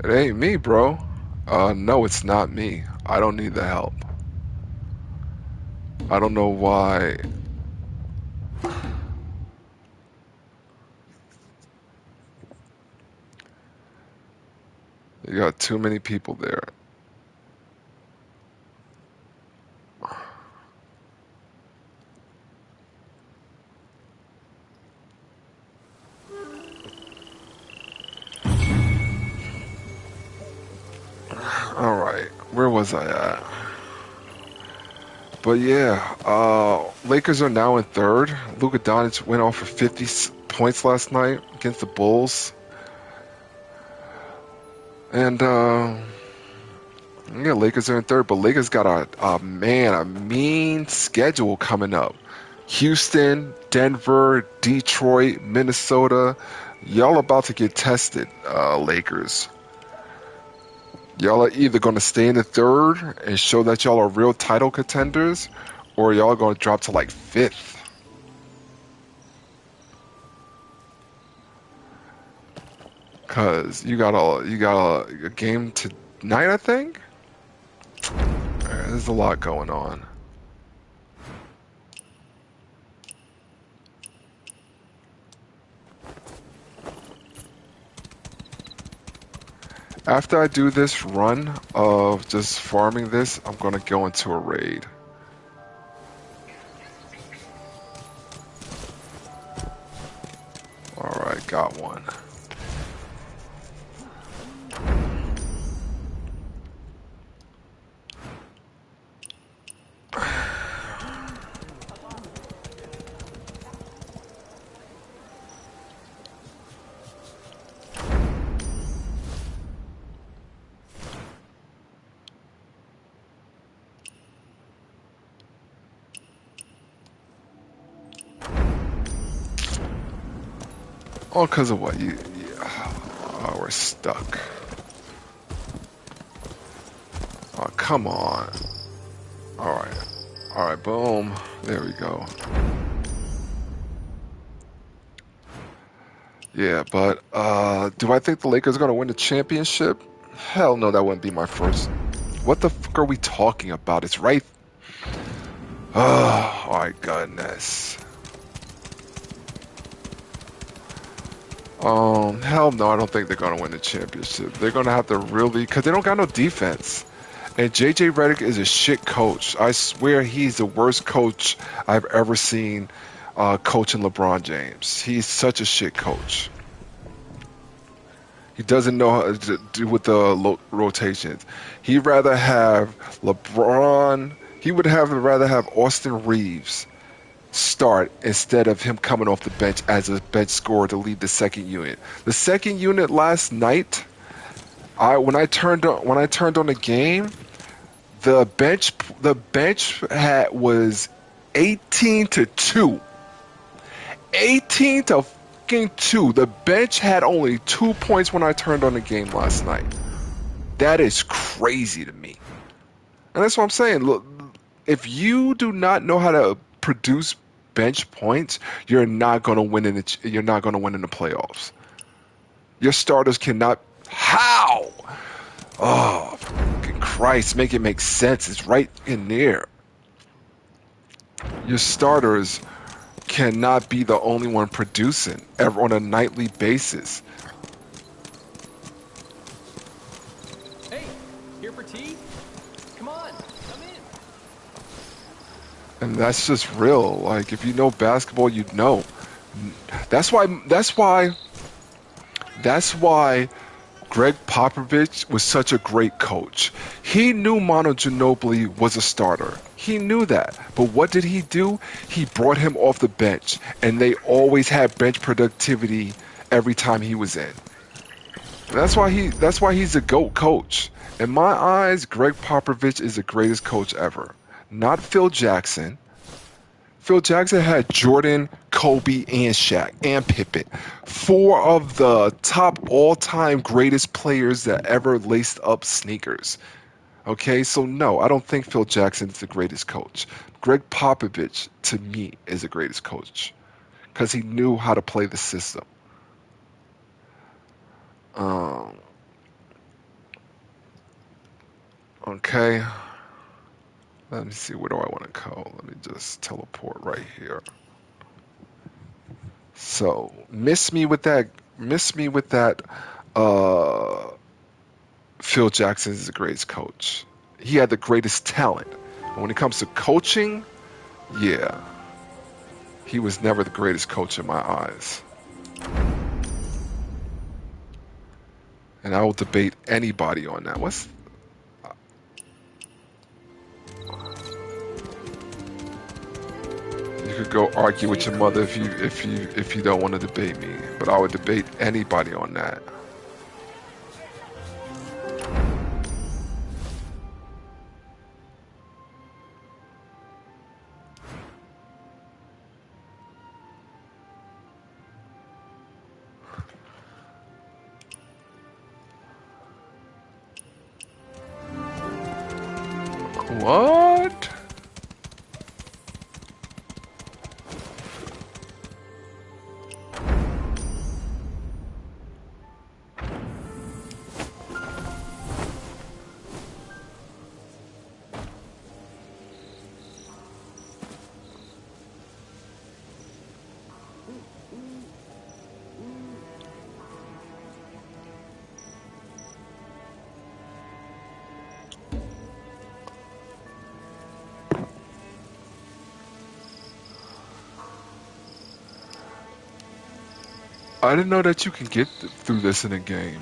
A: It ain't me, bro. No, it's not me. I don't need the help. I don't know why. You got too many people there. All right, where was I at? But yeah, Lakers are now in third. Luka Doncic went off for 50 points last night against the Bulls. And yeah, Lakers are in third, but Lakers got a mean schedule coming up. Houston, Denver, Detroit, Minnesota. Y'all about to get tested, Lakers. Y'all are either going to stay in the third and show that y'all are real title contenders, or y'all going to drop to like fifth. Cause you got a game tonight, I think. There's a lot going on. After I do this run of just farming this, I'm gonna go into a raid. Alright, got one. Oh, because of what? Oh, we're stuck. Oh, come on. Alright. Alright, boom. There we go. Yeah, but, do I think the Lakers are going to win the championship? Hell no, that wouldn't be my first. What the fuck are we talking about? It's right. Oh, my goodness. Hell no, I don't think they're gonna win the championship. They're gonna have to really, cause they don't got no defense. And JJ Redick is a shit coach. I swear he's the worst coach I've ever seen coaching LeBron James. He's such a shit coach. He doesn't know how to do with the rotations. He'd rather have LeBron. He would rather have Austin Reeves start instead of him coming off the bench as a bench scorer to lead the second unit. The second unit last night, when I turned on the game, the bench was 18-2. 18-2. The bench had only 2 points when I turned on the game last night. That is crazy to me. And that's what I'm saying. Look, if you do not know how to produce bench points, you're not going to win in the playoffs. Your starters cannot. How? Oh, fucking Christ! Make it make sense. It's right in there. Your starters cannot be the only one producing ever on a nightly basis.
C: Hey, here for tea? Come on, come in.
A: And that's just real. Like, if you know basketball, you'd know. That's why Greg Popovich was such a great coach. He knew Manu Ginobili was a starter. He knew that. But what did he do? He brought him off the bench, and they always had bench productivity every time he was in. That's why he's a GOAT coach. In my eyes, Greg Popovich is the greatest coach ever. Not Phil Jackson. Phil Jackson had Jordan, Kobe, and Shaq, and Pippen. 4 of the top all-time greatest players that ever laced up sneakers. Okay, so no, I don't think Phil Jackson is the greatest coach. Greg Popovich, to me, is the greatest coach because he knew how to play the system. Okay, let me see, where do I want to go? Let me just teleport right here. So, miss me with that, uh, Phil Jackson is the greatest coach. He had the greatest talent. And when it comes to coaching, yeah, he was never the greatest coach in my eyes. And I will debate anybody on that. You could go argue with your mother if you don't want to debate me, but I would debate anybody on that. What? I didn't know that you can get through this in a game.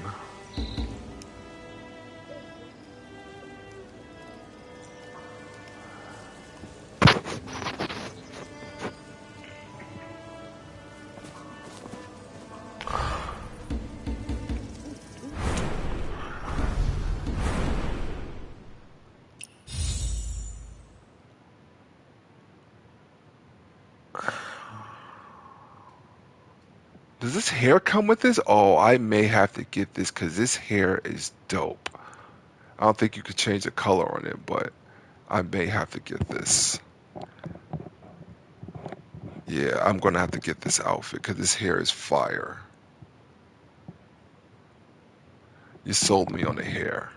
A: Does this hair come with this? Oh, I may have to get this because this hair is dope. I don't think you could change the color on it, but I may have to get this. Yeah, I'm gonna have to get this outfit because this hair is fire. You sold me on the hair.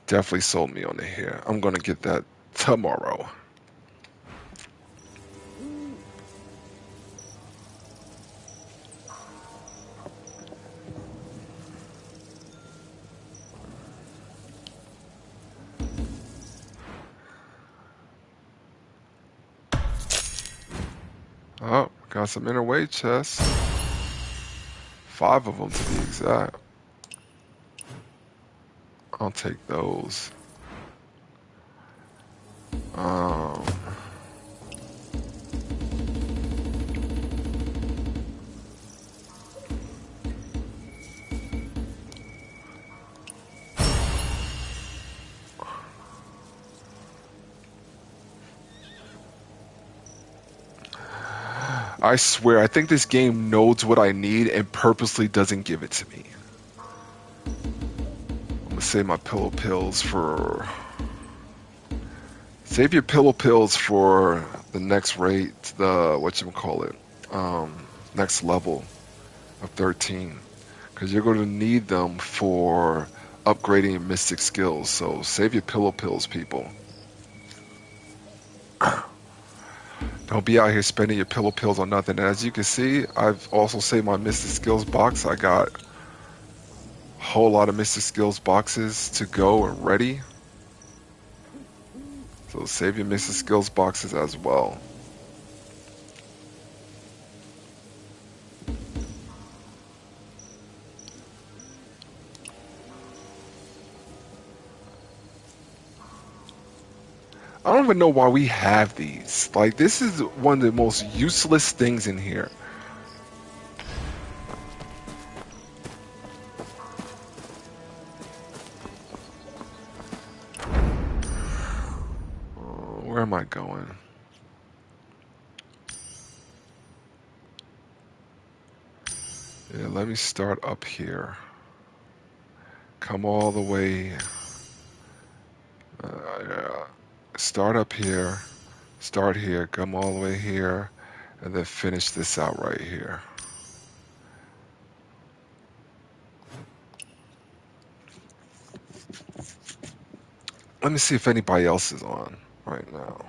A: Definitely sold me on the hair. I'm gonna get that tomorrow. Oh, got some inner weight chests. 5 of them to be exact. I'll take those. Um, I swear, I think this game knows what I need and purposely doesn't give it to me. I'm gonna save my pillow pills for Save your pillow pills for the next rate, the whatchamacallit, next level of 13. Because you're going to need them for upgrading your mystic skills. So save your pillow pills, people. Don't be out here spending your pillow pills on nothing. And as you can see, I've also saved my mystic skills box. I got a whole lot of mystic skills boxes to go and ready. So save your mystic skills boxes as well. I don't even know why we have these. Like, this is one of the most useless things in here. Where am I going? Yeah, let me start up here. Come all the way. Yeah. Start up here. Start here. Come all the way here. And then finish this out right here. Let me see if anybody else is on right now.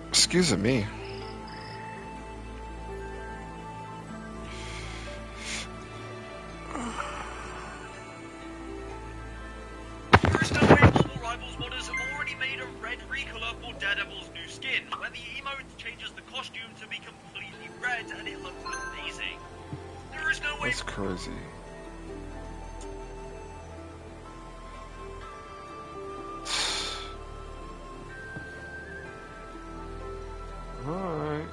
A: Excuse me.
E: There is no way Global Rivals modders have already made a red recolor for Daredevil's new skin, where the emote changes the costume to be completely red and it looks amazing. There is no way.
A: That's crazy. Alright.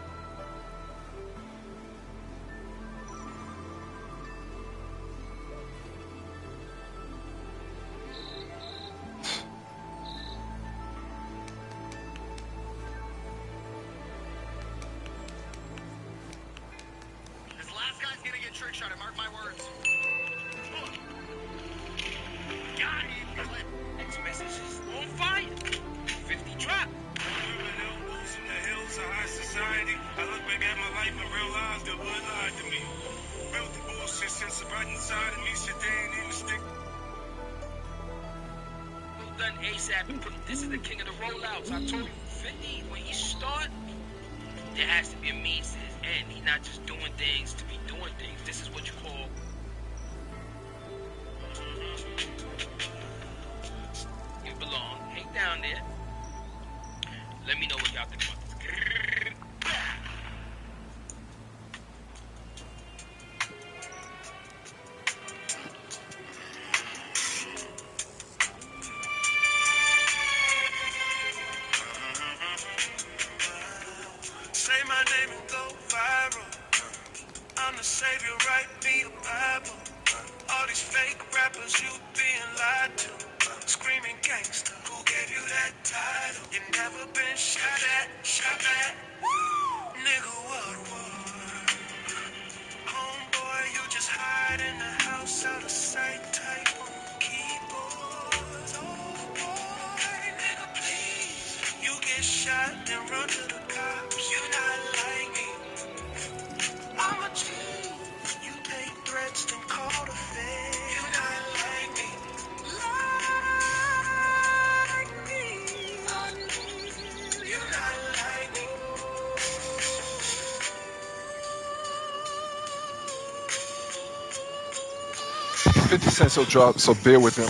E: This last guy's gonna get trick shot, mark my words. Got him! Next message is on fire! 50 drop!
F: In the hills of high society, I look back at my life and realize the hood lied to me. Built the bullshit since right inside of me, shit they ain't even stick.
E: Well done ASAP and put this is the king of the rollouts. I told you, 50, when he start, there has to be a means to his end. He's not just doing things to be doing things. This is what you call. You belong. Hang down there. Let me know what y'all think about this.
F: Say my name and go viral. I'm the savior, write me a Bible. All these fake rappers, you being lied to. Screaming gangster, who gave you that title? You never been shot at. Nigga, what? Homeboy, you just hide in the house out of sight, type on keyboards. Oh boy, nigga, please. You get shot, then run to the cops. You not like me. I'm a G. You take threats, then call the feds. You not like me. Like me. You not like me.
A: 50 cents will drop, so bear with him.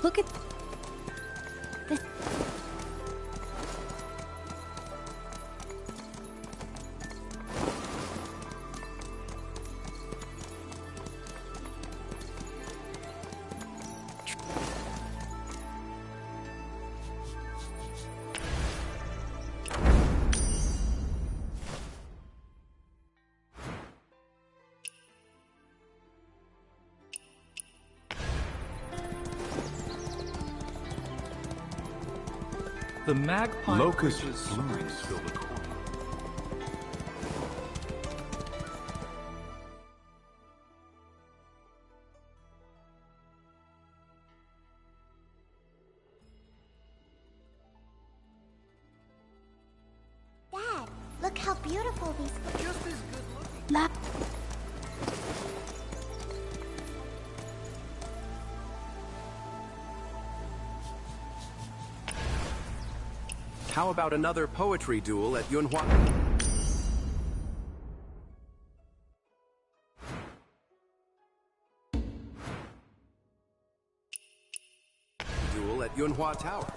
B: Look at the
C: The magpie
D: Locust
C: creature's
D: blooms fill the court.
G: Dad, look how beautiful these.
C: just as good looking.
G: La-
H: How about another poetry duel at Yunhua? Duel at Yunhua Tower.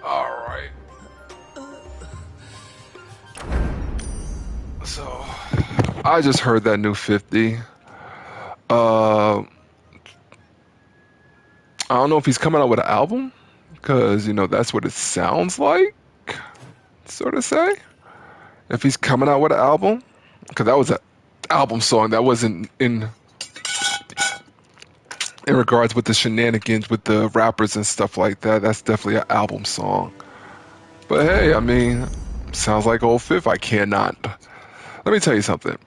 A: All right. So, I just heard that new 50. I don't know if he's coming out with an album, because, that's what it sounds like, sort of say. If he's coming out with an album, because that was an album song that wasn't in regards with the shenanigans with the rappers and stuff like that. That's definitely an album song. But hey, I mean, sounds like old Fifth. I cannot. Let me tell you something.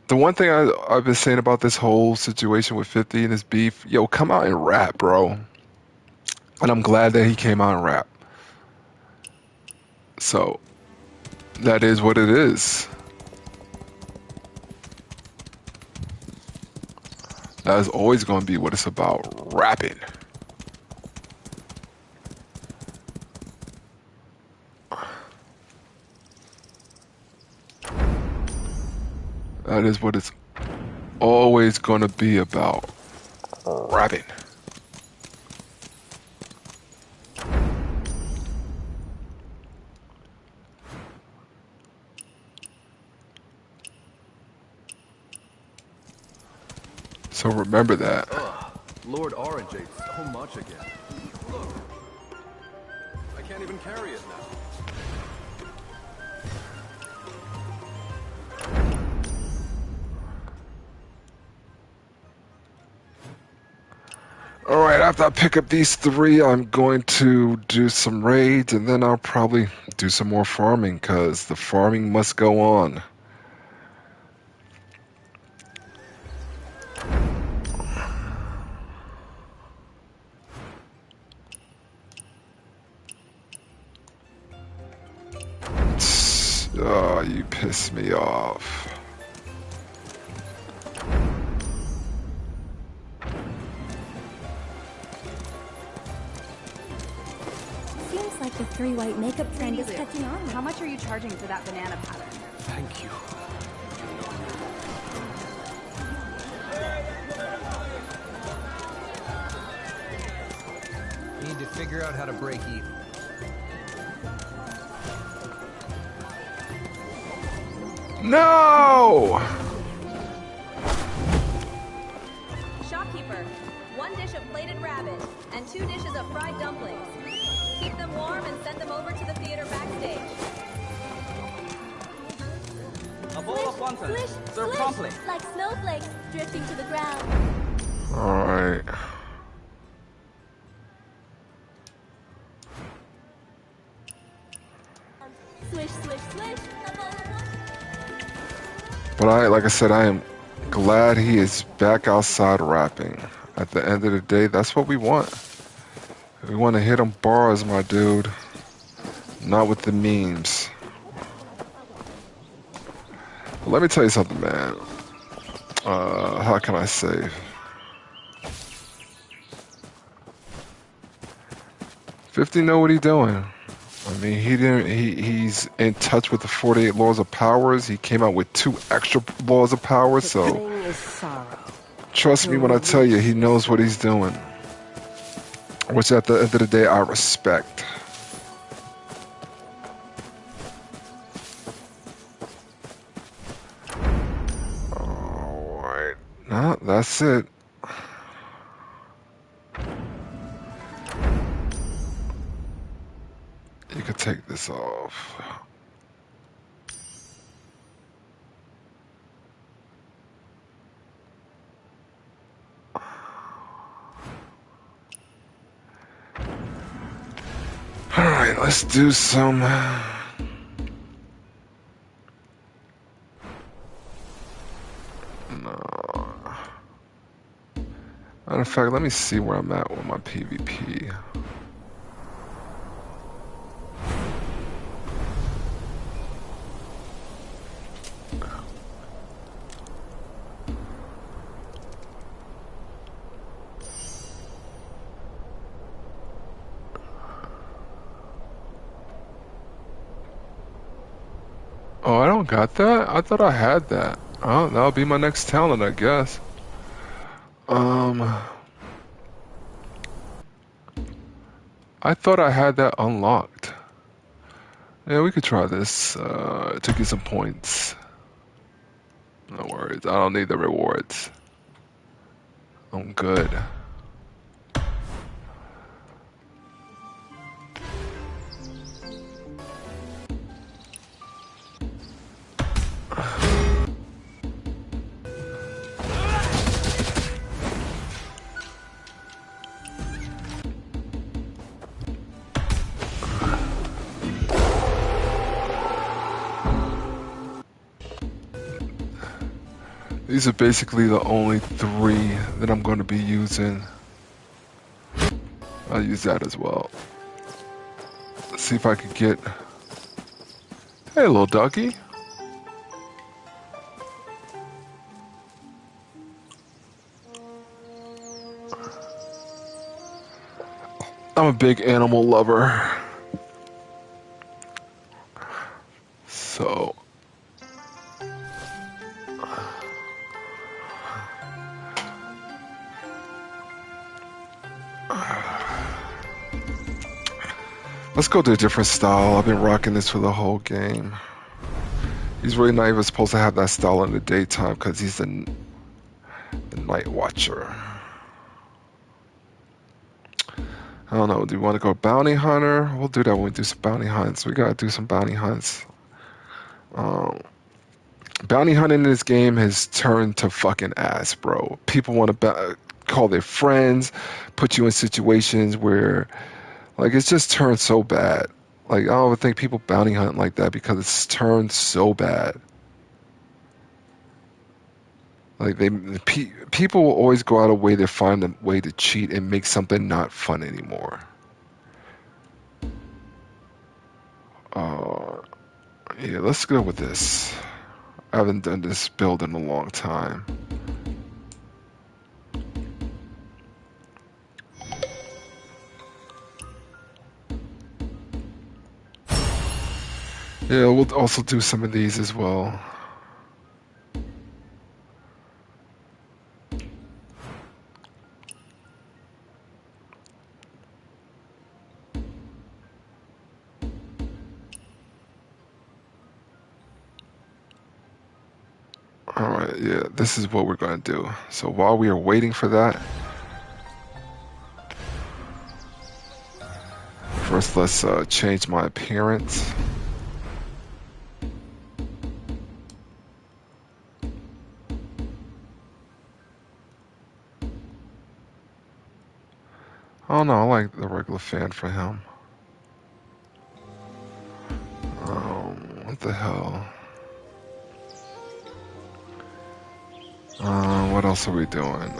A: The one thing I've been saying about this whole situation with 50 and his beef, yo, come out and rap, bro. And I'm glad that he came out and rap. So, that is what it is. That is always going to be what it's about, rapping. That is what it's always going to be about, rapping. So remember that.
H: Lord Orange ate so much again. Look, I can't even carry it now.
A: Alright, after I pick up these 3, I'm going to do some raids, and then I'll probably do some more farming, because the farming must go on. Oh, you piss me off.
G: Seems like the three white makeup trend is
B: Lulu,
G: catching on.
B: how much are you charging for that banana pattern?
H: Thank you.
C: Need to figure out how to break even.
A: No!
B: Shopkeeper, 1 dish of plated rabbit and 2 dishes of fried dumplings. Keep them warm and send them over to the theater backstage.
I: A bowl of wonton.
G: Swish,
I: Serve
G: swish,
I: promptly.
G: like snowflakes drifting to the ground.
A: Alright.
G: Swish, swish, swish. A bowl of wonton.
A: But like I said, I am glad he is back outside rapping. At the end of the day, that's what we want. We want to hit them bars, my dude. Not with the memes. But let me tell you something, man. How can I say? $50 know what he's doing. I mean, he's in touch with the 48 laws of powers. He came out with 2 extra laws of power, so trust me when I tell you, he knows what he's doing. Which at the end of the day, I respect. Alright. No, that's it. You could take this off. Alright, let's do some... No. Matter of fact, let me see where I'm at with my PvP. Oh, I don't got that? I thought I had that. Oh, that'll be my next talent, I guess. I thought I had that unlocked. Yeah, we could try this to get some points. No worries, I don't need the rewards. I'm good. These are basically the only 3 that I'm going to be using. I'll use that as well. Let's see if I could get... Hey, little ducky. I'm a big animal lover. So... Let's go to a different style. I've been rocking this for the whole game. He's really not even supposed to have that style in the daytime because he's the night watcher. I don't know. Do you want to go bounty hunter? We'll do that when we do some bounty hunts. We gotta do some bounty hunts. Bounty hunting in this game has turned to fucking ass, bro. People want to call their friends, put you in situations where... Like, it's just turned so bad. Like, I don't even think people bounty hunt like that because it's turned so bad. Like, people will always go out of way to find a way to cheat and make something not fun anymore. Yeah, let's go with this. I haven't done this build in a long time. Yeah, we'll also do some of these as well. Alright, yeah, this is what we're going to do. So while we are waiting for that, first let's change my appearance. Oh no, I like the regular fan for him. What the hell? What else are we doing?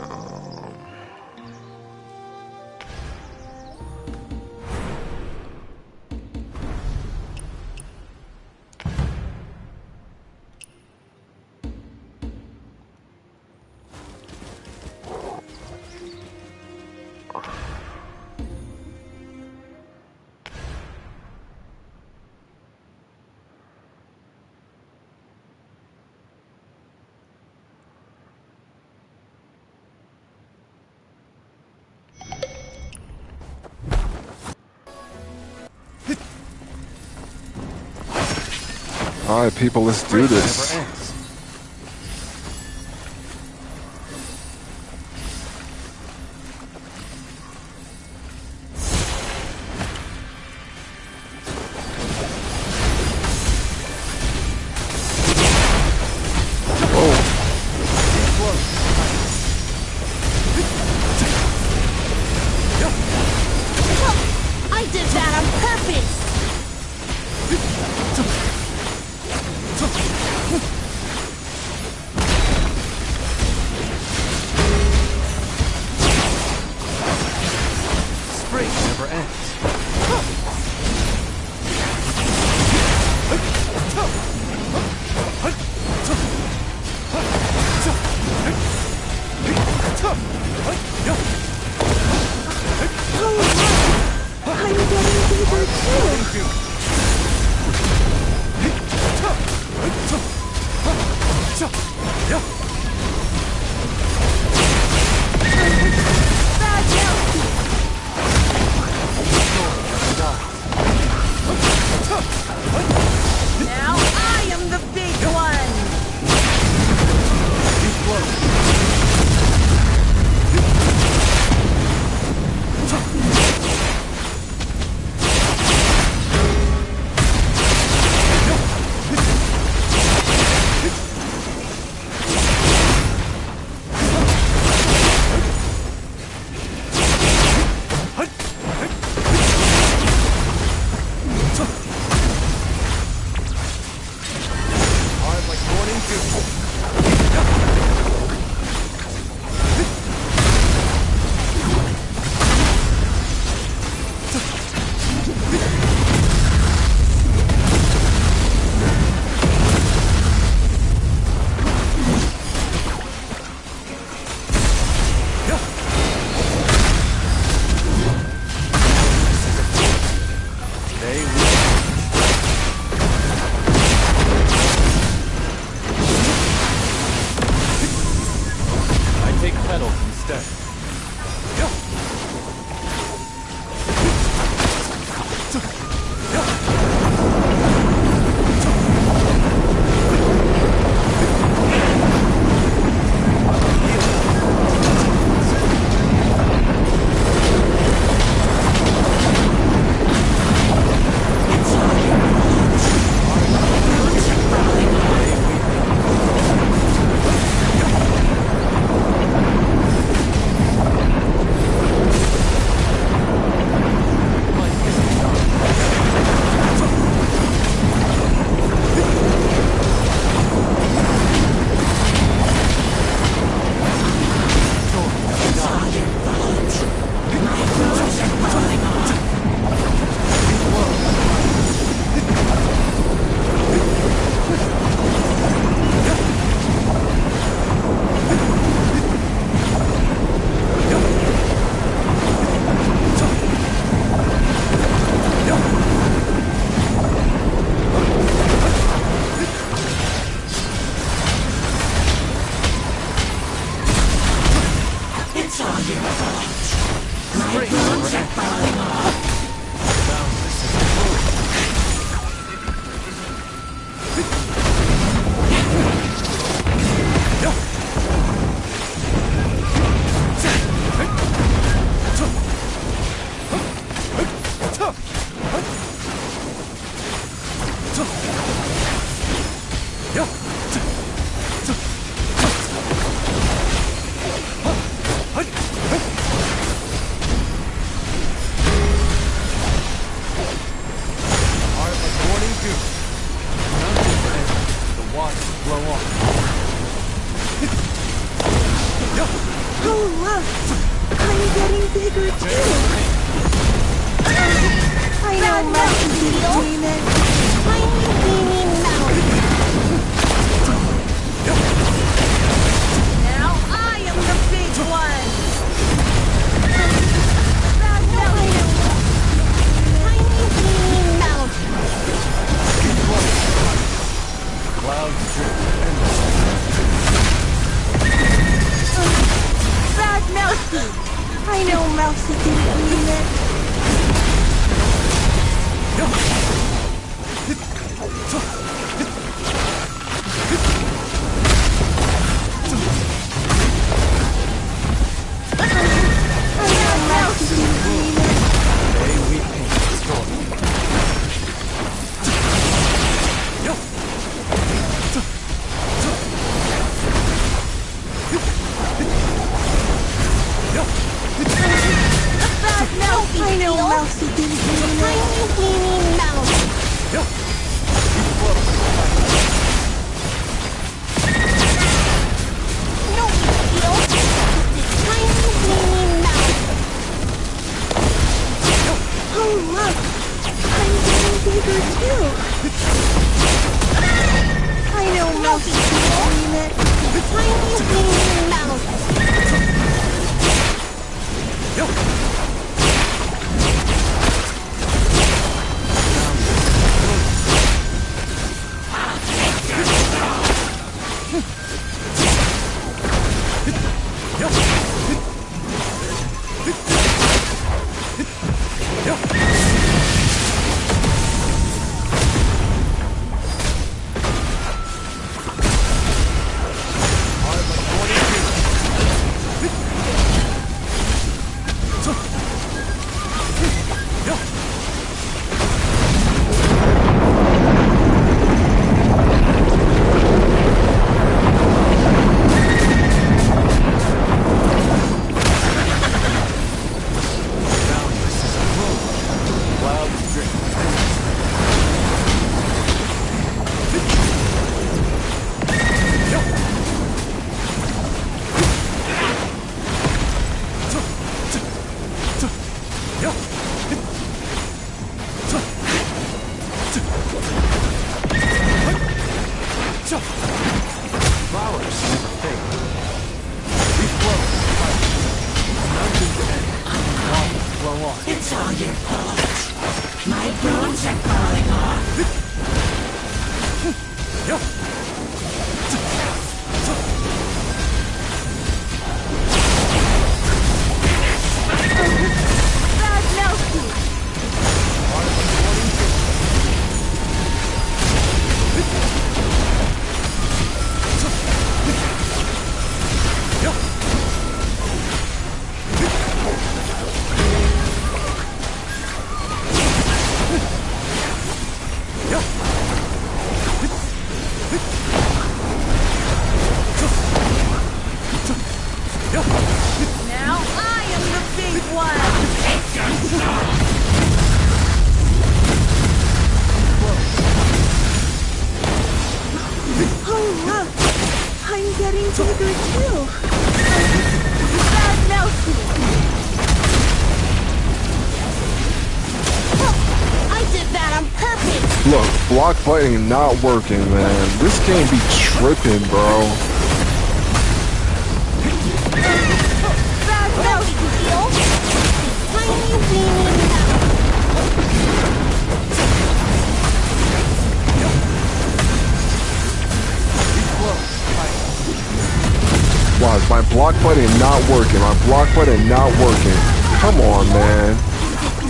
A: Alright, people, let's do this.
F: I did that on purpose!
I: Spring never ends.
F: I'm getting bigger too! Now I am the big one!
A: Block fighting not working, man. This game be tripping, bro. Wow, My block button not working. My block button not working. Come on, man.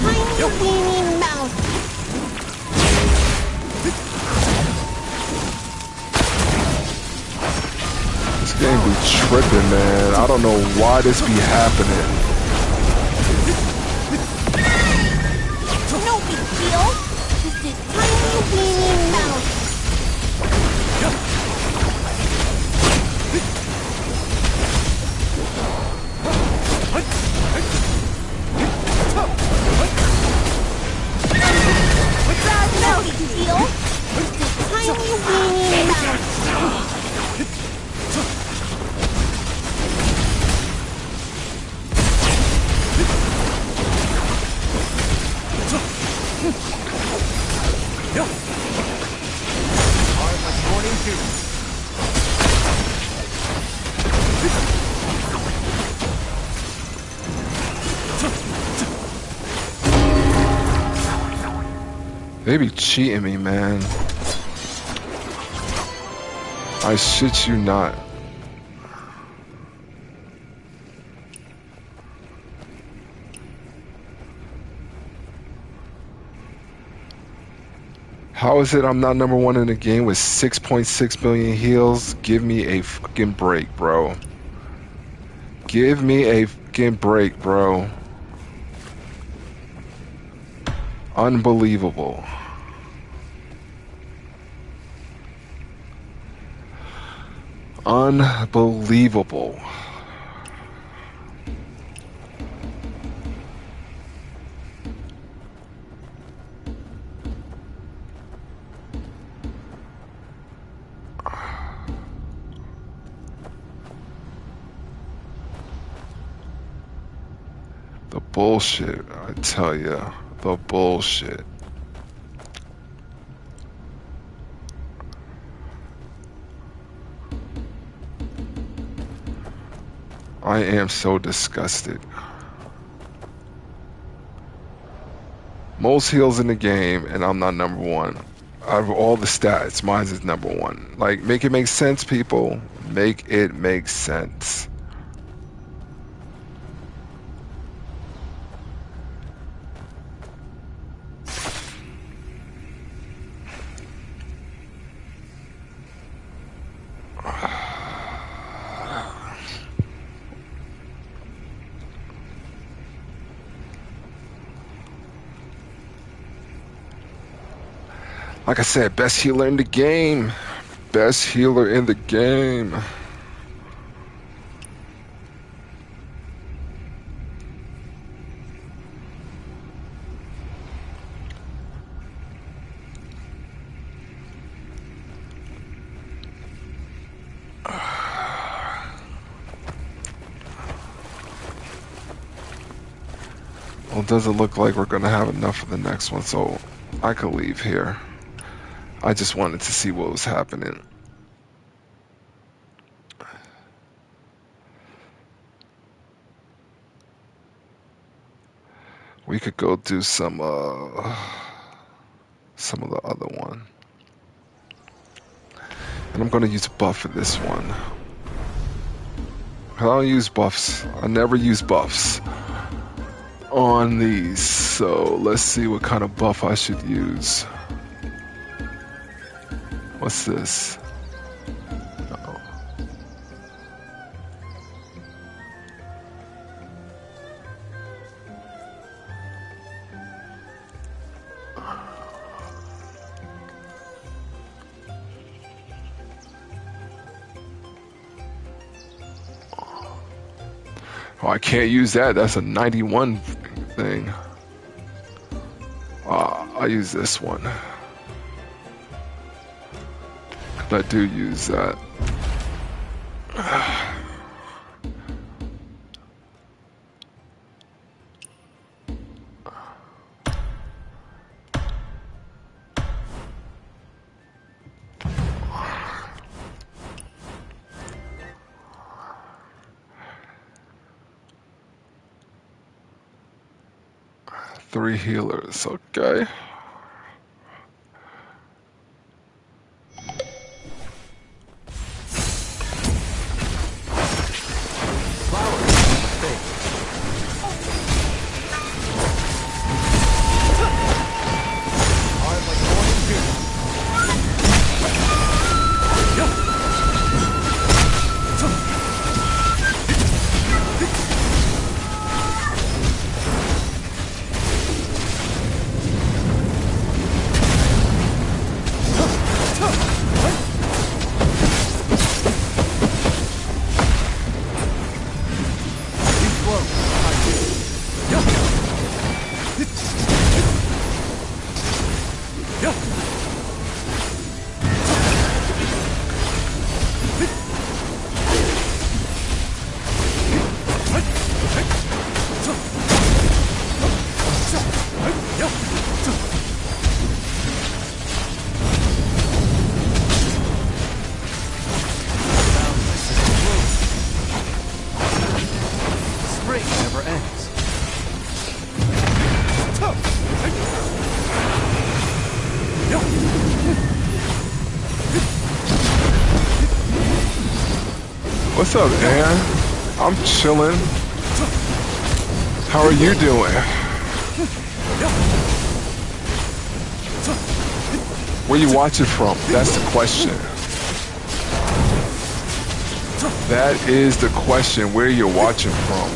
G: Tiny weeny mouth.
A: This game be tripping, man. I don't know why this be happening.
G: No big deal. Just a tiny weeny mouth. No big deal. Just a tiny weeny mouth.
A: They be cheating me, man. I shit you not. How is it I'm not number one in the game with 6.6 billion heals? Give me a fucking break, bro. Give me a fucking break, bro. Unbelievable. Unbelievable. The bullshit, I tell ya. The bullshit. I am so disgusted. Most heals in the game, and I'm not number one. Out of all the stats, mine is number one. Like, make it make sense, people. Make it make sense. Like I said, best healer in the game. Best healer in the game. Well, it doesn't look like we're going to have enough for the next one, so I could leave here. I just wanted to see what was happening. We could go do some of the other one. And I'm gonna use a buff for this one. I don't use buffs. I never use buffs on these. So let's see what kind of buff I should use. What's this? Uh-oh. Oh, I can't use that. That's a 91 thing. I use this one. I do use that. Three healers, okay. What's up, Ann? I'm chilling. How are you doing? Where you watching from? That's the question. That is the question. Where you're watching from?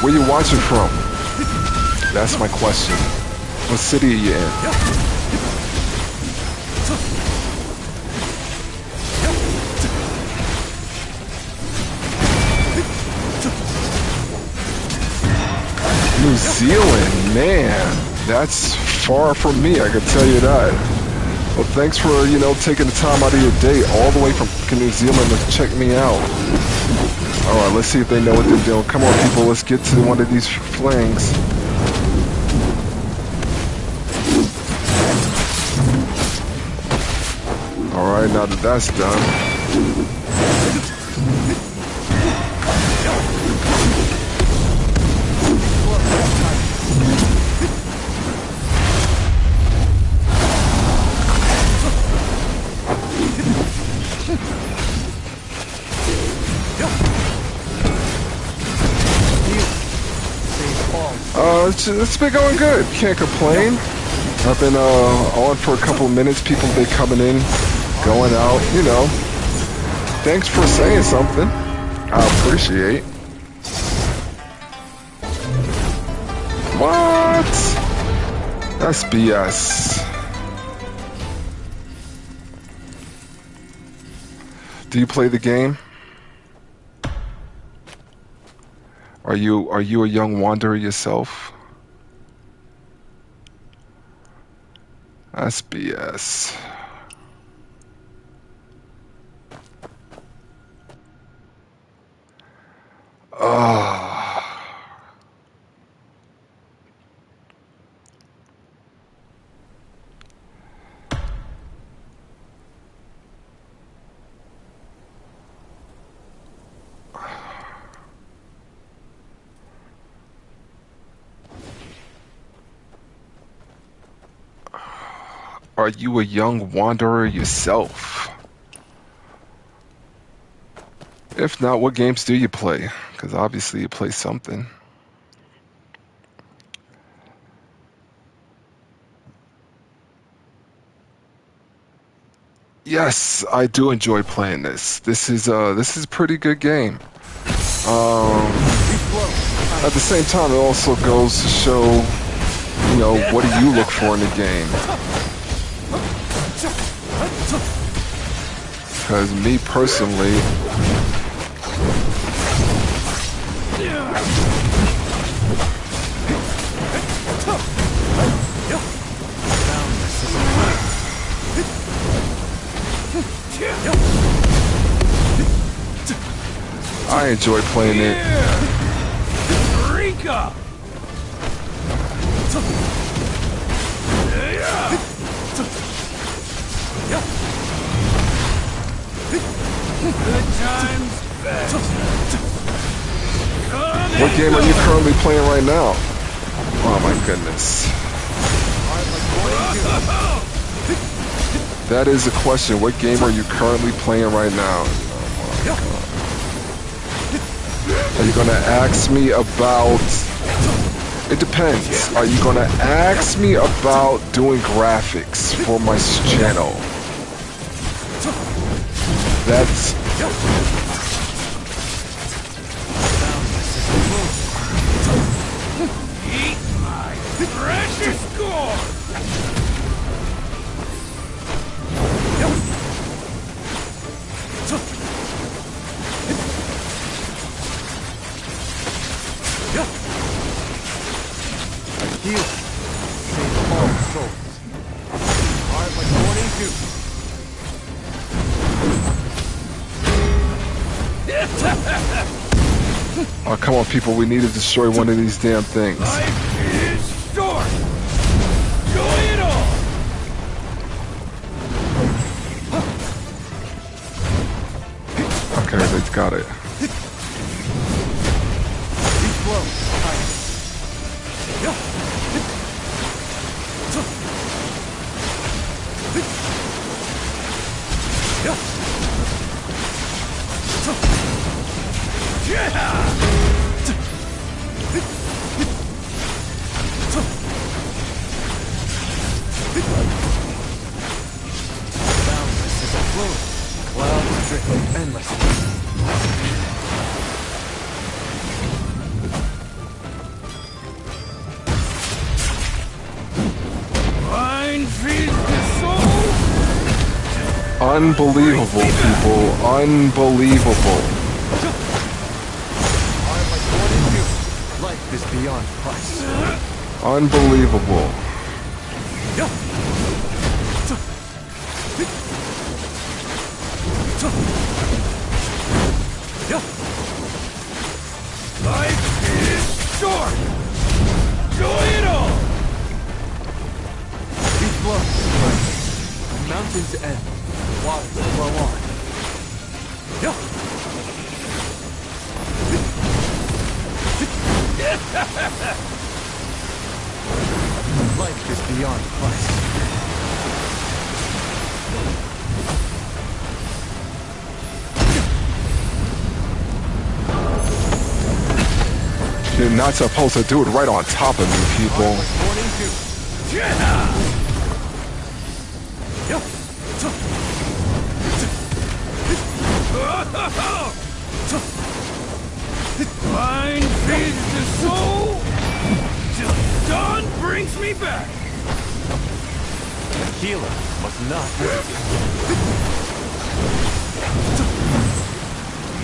A: Where you watching from? That's my question. What city are you in? New Zealand, man. That's far from me, I can tell you that. Well, thanks for, taking the time out of your day all the way from New Zealand to check me out. Alright, let's see if they know what they're doing. Come on, people, let's get to one of these flings. Alright, now that that's done. It's been going good. Can't complain. I've been on for a couple of minutes. People been coming in, going out. Thanks for saying something. I appreciate. What? That's BS. Do you play the game? Are you a young wanderer yourself? That's BS. Are you a young wanderer yourself? If not, what games do you play? Because obviously you play something. Yes, I do enjoy playing this. This is a pretty good game. At the same time, it also goes to show, what do you look for in the game? Because me personally, I enjoy playing it.
F: Rika! Good times back.
A: What game are you currently playing right now? Oh my goodness. That is a question. What game are you currently playing right now? Oh my God. Are you gonna ask me about... It depends. Are you gonna ask me about doing graphics for my channel? That's...
F: Eat my precious gore!
I: Heal. Save all souls. Heart like 42.
A: Oh, come on, people. We need to destroy one of these damn things.
F: Life is short. Enjoy it all.
A: Okay, they've got it.
I: Be slow. Boundless as a flow. Clouds drift endlessly. Mind feeds the soul.
A: Unbelievable, people. Unbelievable.
I: I'm like one in you. Life is beyond price.
A: Unbelievable.
I: Life is short. Enjoy it all. We flow. Mountains end. Waters flow on. Life is beyond price.
A: You're not supposed to do it right on top of me, people.
I: Morning dew. Mind feeds the soul till dawn brings me back. The healer must not wait.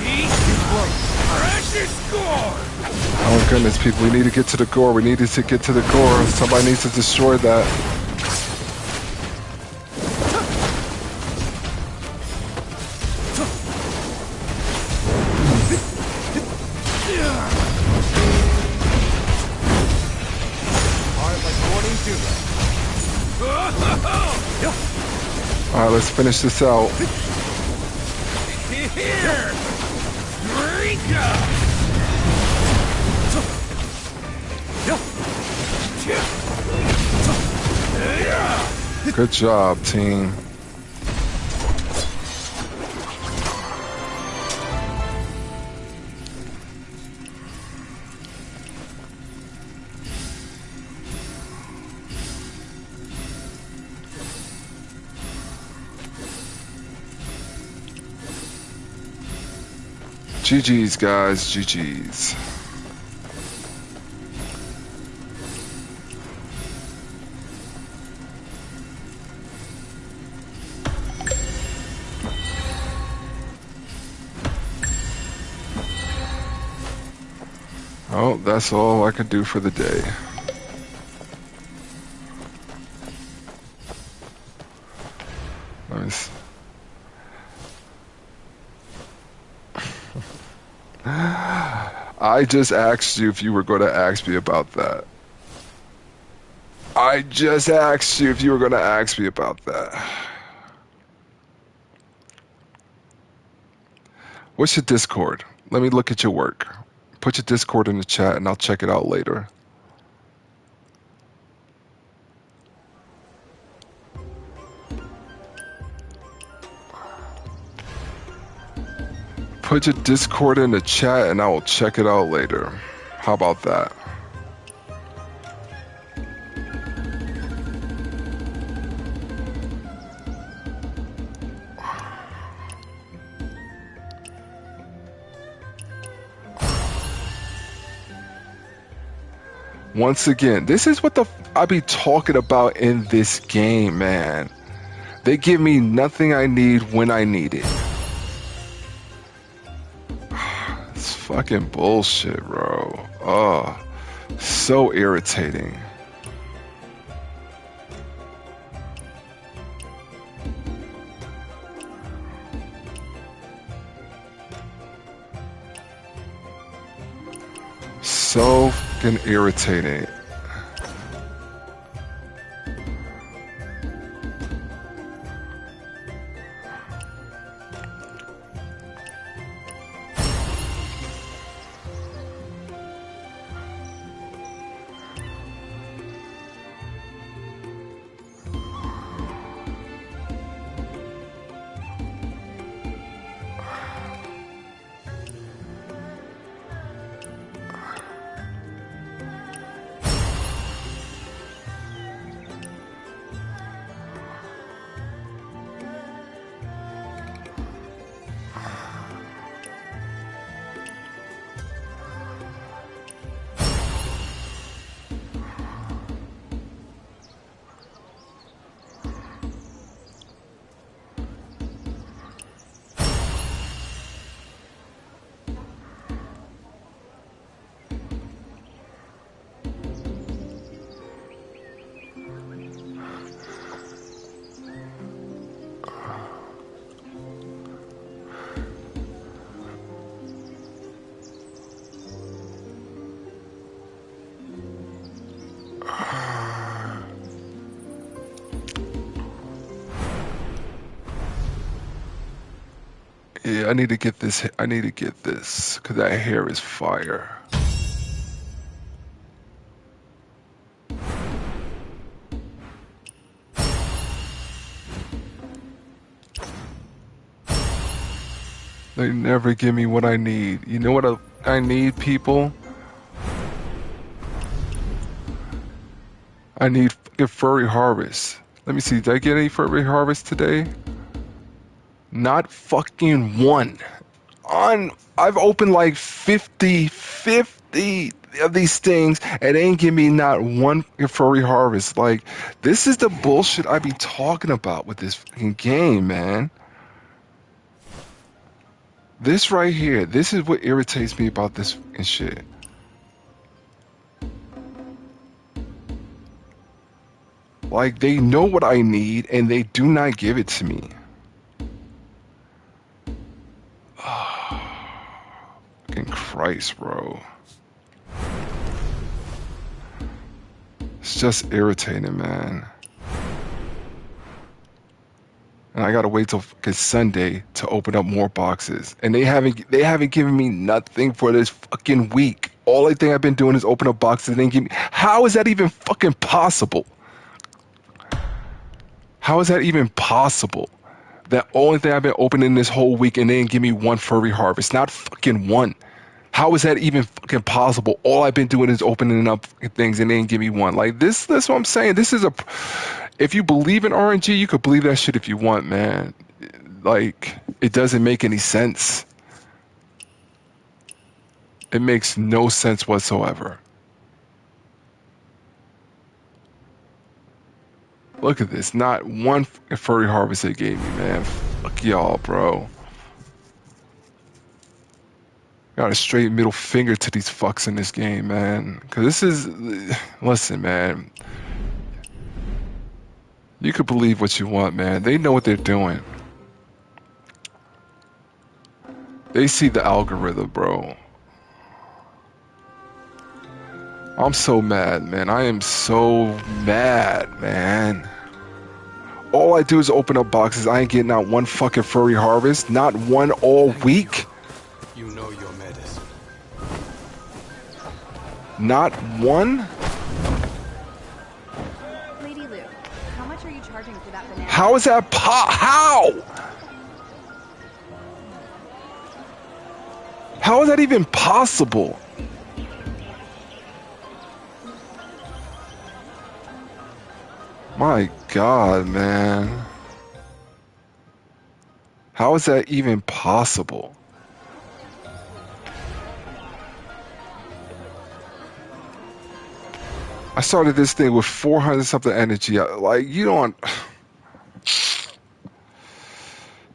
I: Eat flow. Crash your score.
A: Oh goodness, people, we need to get to the gore. We needed to get to the gore. Somebody needs to destroy that. Alright, let's finish this out.
I: Here! Drink up!
A: Good job, team. GG's, guys. GG's. Oh, that's all I could do for the day. Nice. I just asked you if you were going to ask me about that. I just asked you if you were going to ask me about that. What's your Discord? Let me look at your work. Put your Discord in the chat and I'll check it out later. Put your Discord in the chat and I will check it out later. How about that? Once again, this is what I be talking about in this game, man. They give me nothing I need when I need it. It's fucking bullshit, bro. Oh, so irritating. So fucking irritating. Yeah, I need to get this. I need to get this because that hair is fire. They never give me what I need. You know what I need, people? I need fucking furry harvest. Let me see. Did I get any furry harvest today? Not fucking one. I've opened like 50 of these things and they ain't give me not one furry harvest. Like, this is the bullshit I be talking about with this fucking game, man. This right here, this is what irritates me about this fucking shit. Like, they know what I need and they do not give it to me. Fucking Christ, bro. It's just irritating, man. And I gotta wait till fucking Sunday to open up more boxes. And they haven't given me nothing for this fucking week. All I think I've been doing is open up boxes and they give me. How is that even fucking possible? How is that even possible? The only thing I've been opening this whole week and they didn't give me one furry harvest. Not fucking one. How is that even fucking possible? All I've been doing is opening up things and they didn't give me one. Like, that's what I'm saying. This is if you believe in RNG, you could believe that shit if you want, man. Like, it doesn't make any sense. It makes no sense whatsoever. Look at this. Not one furry harvest they gave me, man. Fuck y'all, bro. Got a straight middle finger to these fucks in this game, man. Because this is... Listen, man. You could believe what you want, man. They know what they're doing. They see the algorithm, bro. I'm so mad, man. I am so mad, man. All I do is open up boxes. I ain't getting out one fucking furry harvest. Not one all week.
D: You know your medicine.
A: Not one?
B: Lady Lou, how much are you charging for that banana?
A: How is that how? How is that even possible? My God, man. How is that even possible? I started this thing with 400 something energy. Like, you don't...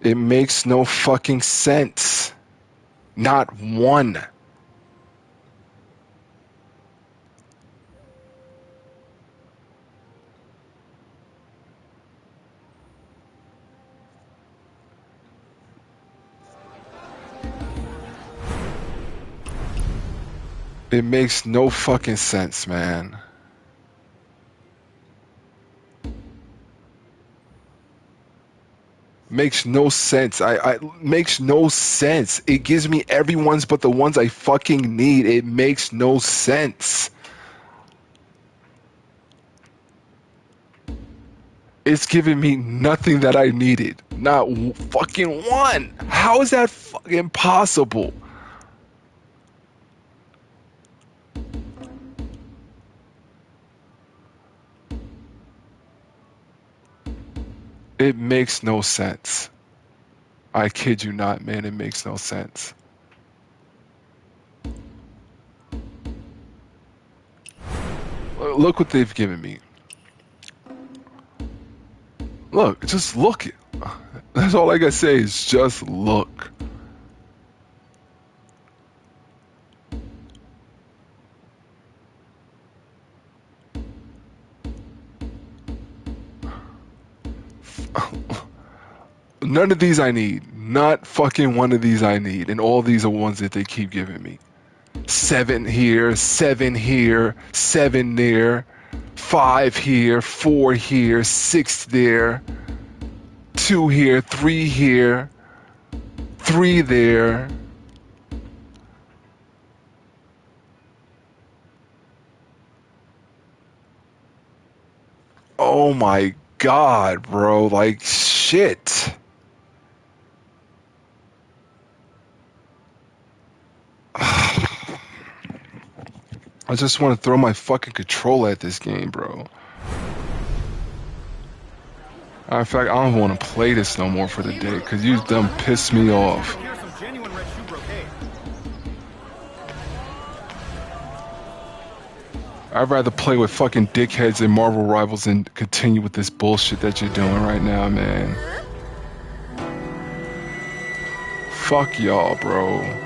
A: It makes no fucking sense. Not one. It makes no fucking sense, man. Makes no sense. Makes no sense. It gives me everyone's but the ones I fucking need. It makes no sense. It's giving me nothing that I needed. Not fucking one. How is that fucking possible? It makes no sense. I kid you not, man. It makes no sense. Look what they've given me. Look, just look. That's all I gotta say is just look. None of these I need. Not fucking one of these I need. And all these are ones that they keep giving me. 7 here, 7 here, 7 there, 5 here, 4 here, 6 there, 2 here, 3 here, 3 there. Oh my god, bro. Like, shit. I just want to throw my fucking controller at this game, bro. In fact, I don't want to play this no more for the day, because you done pissed me off.
C: Here's some genuine red shoe brocade.
A: I'd rather play with fucking dickheads and Marvel Rivals than continue with this bullshit that you're doing right now, man. Fuck y'all, bro.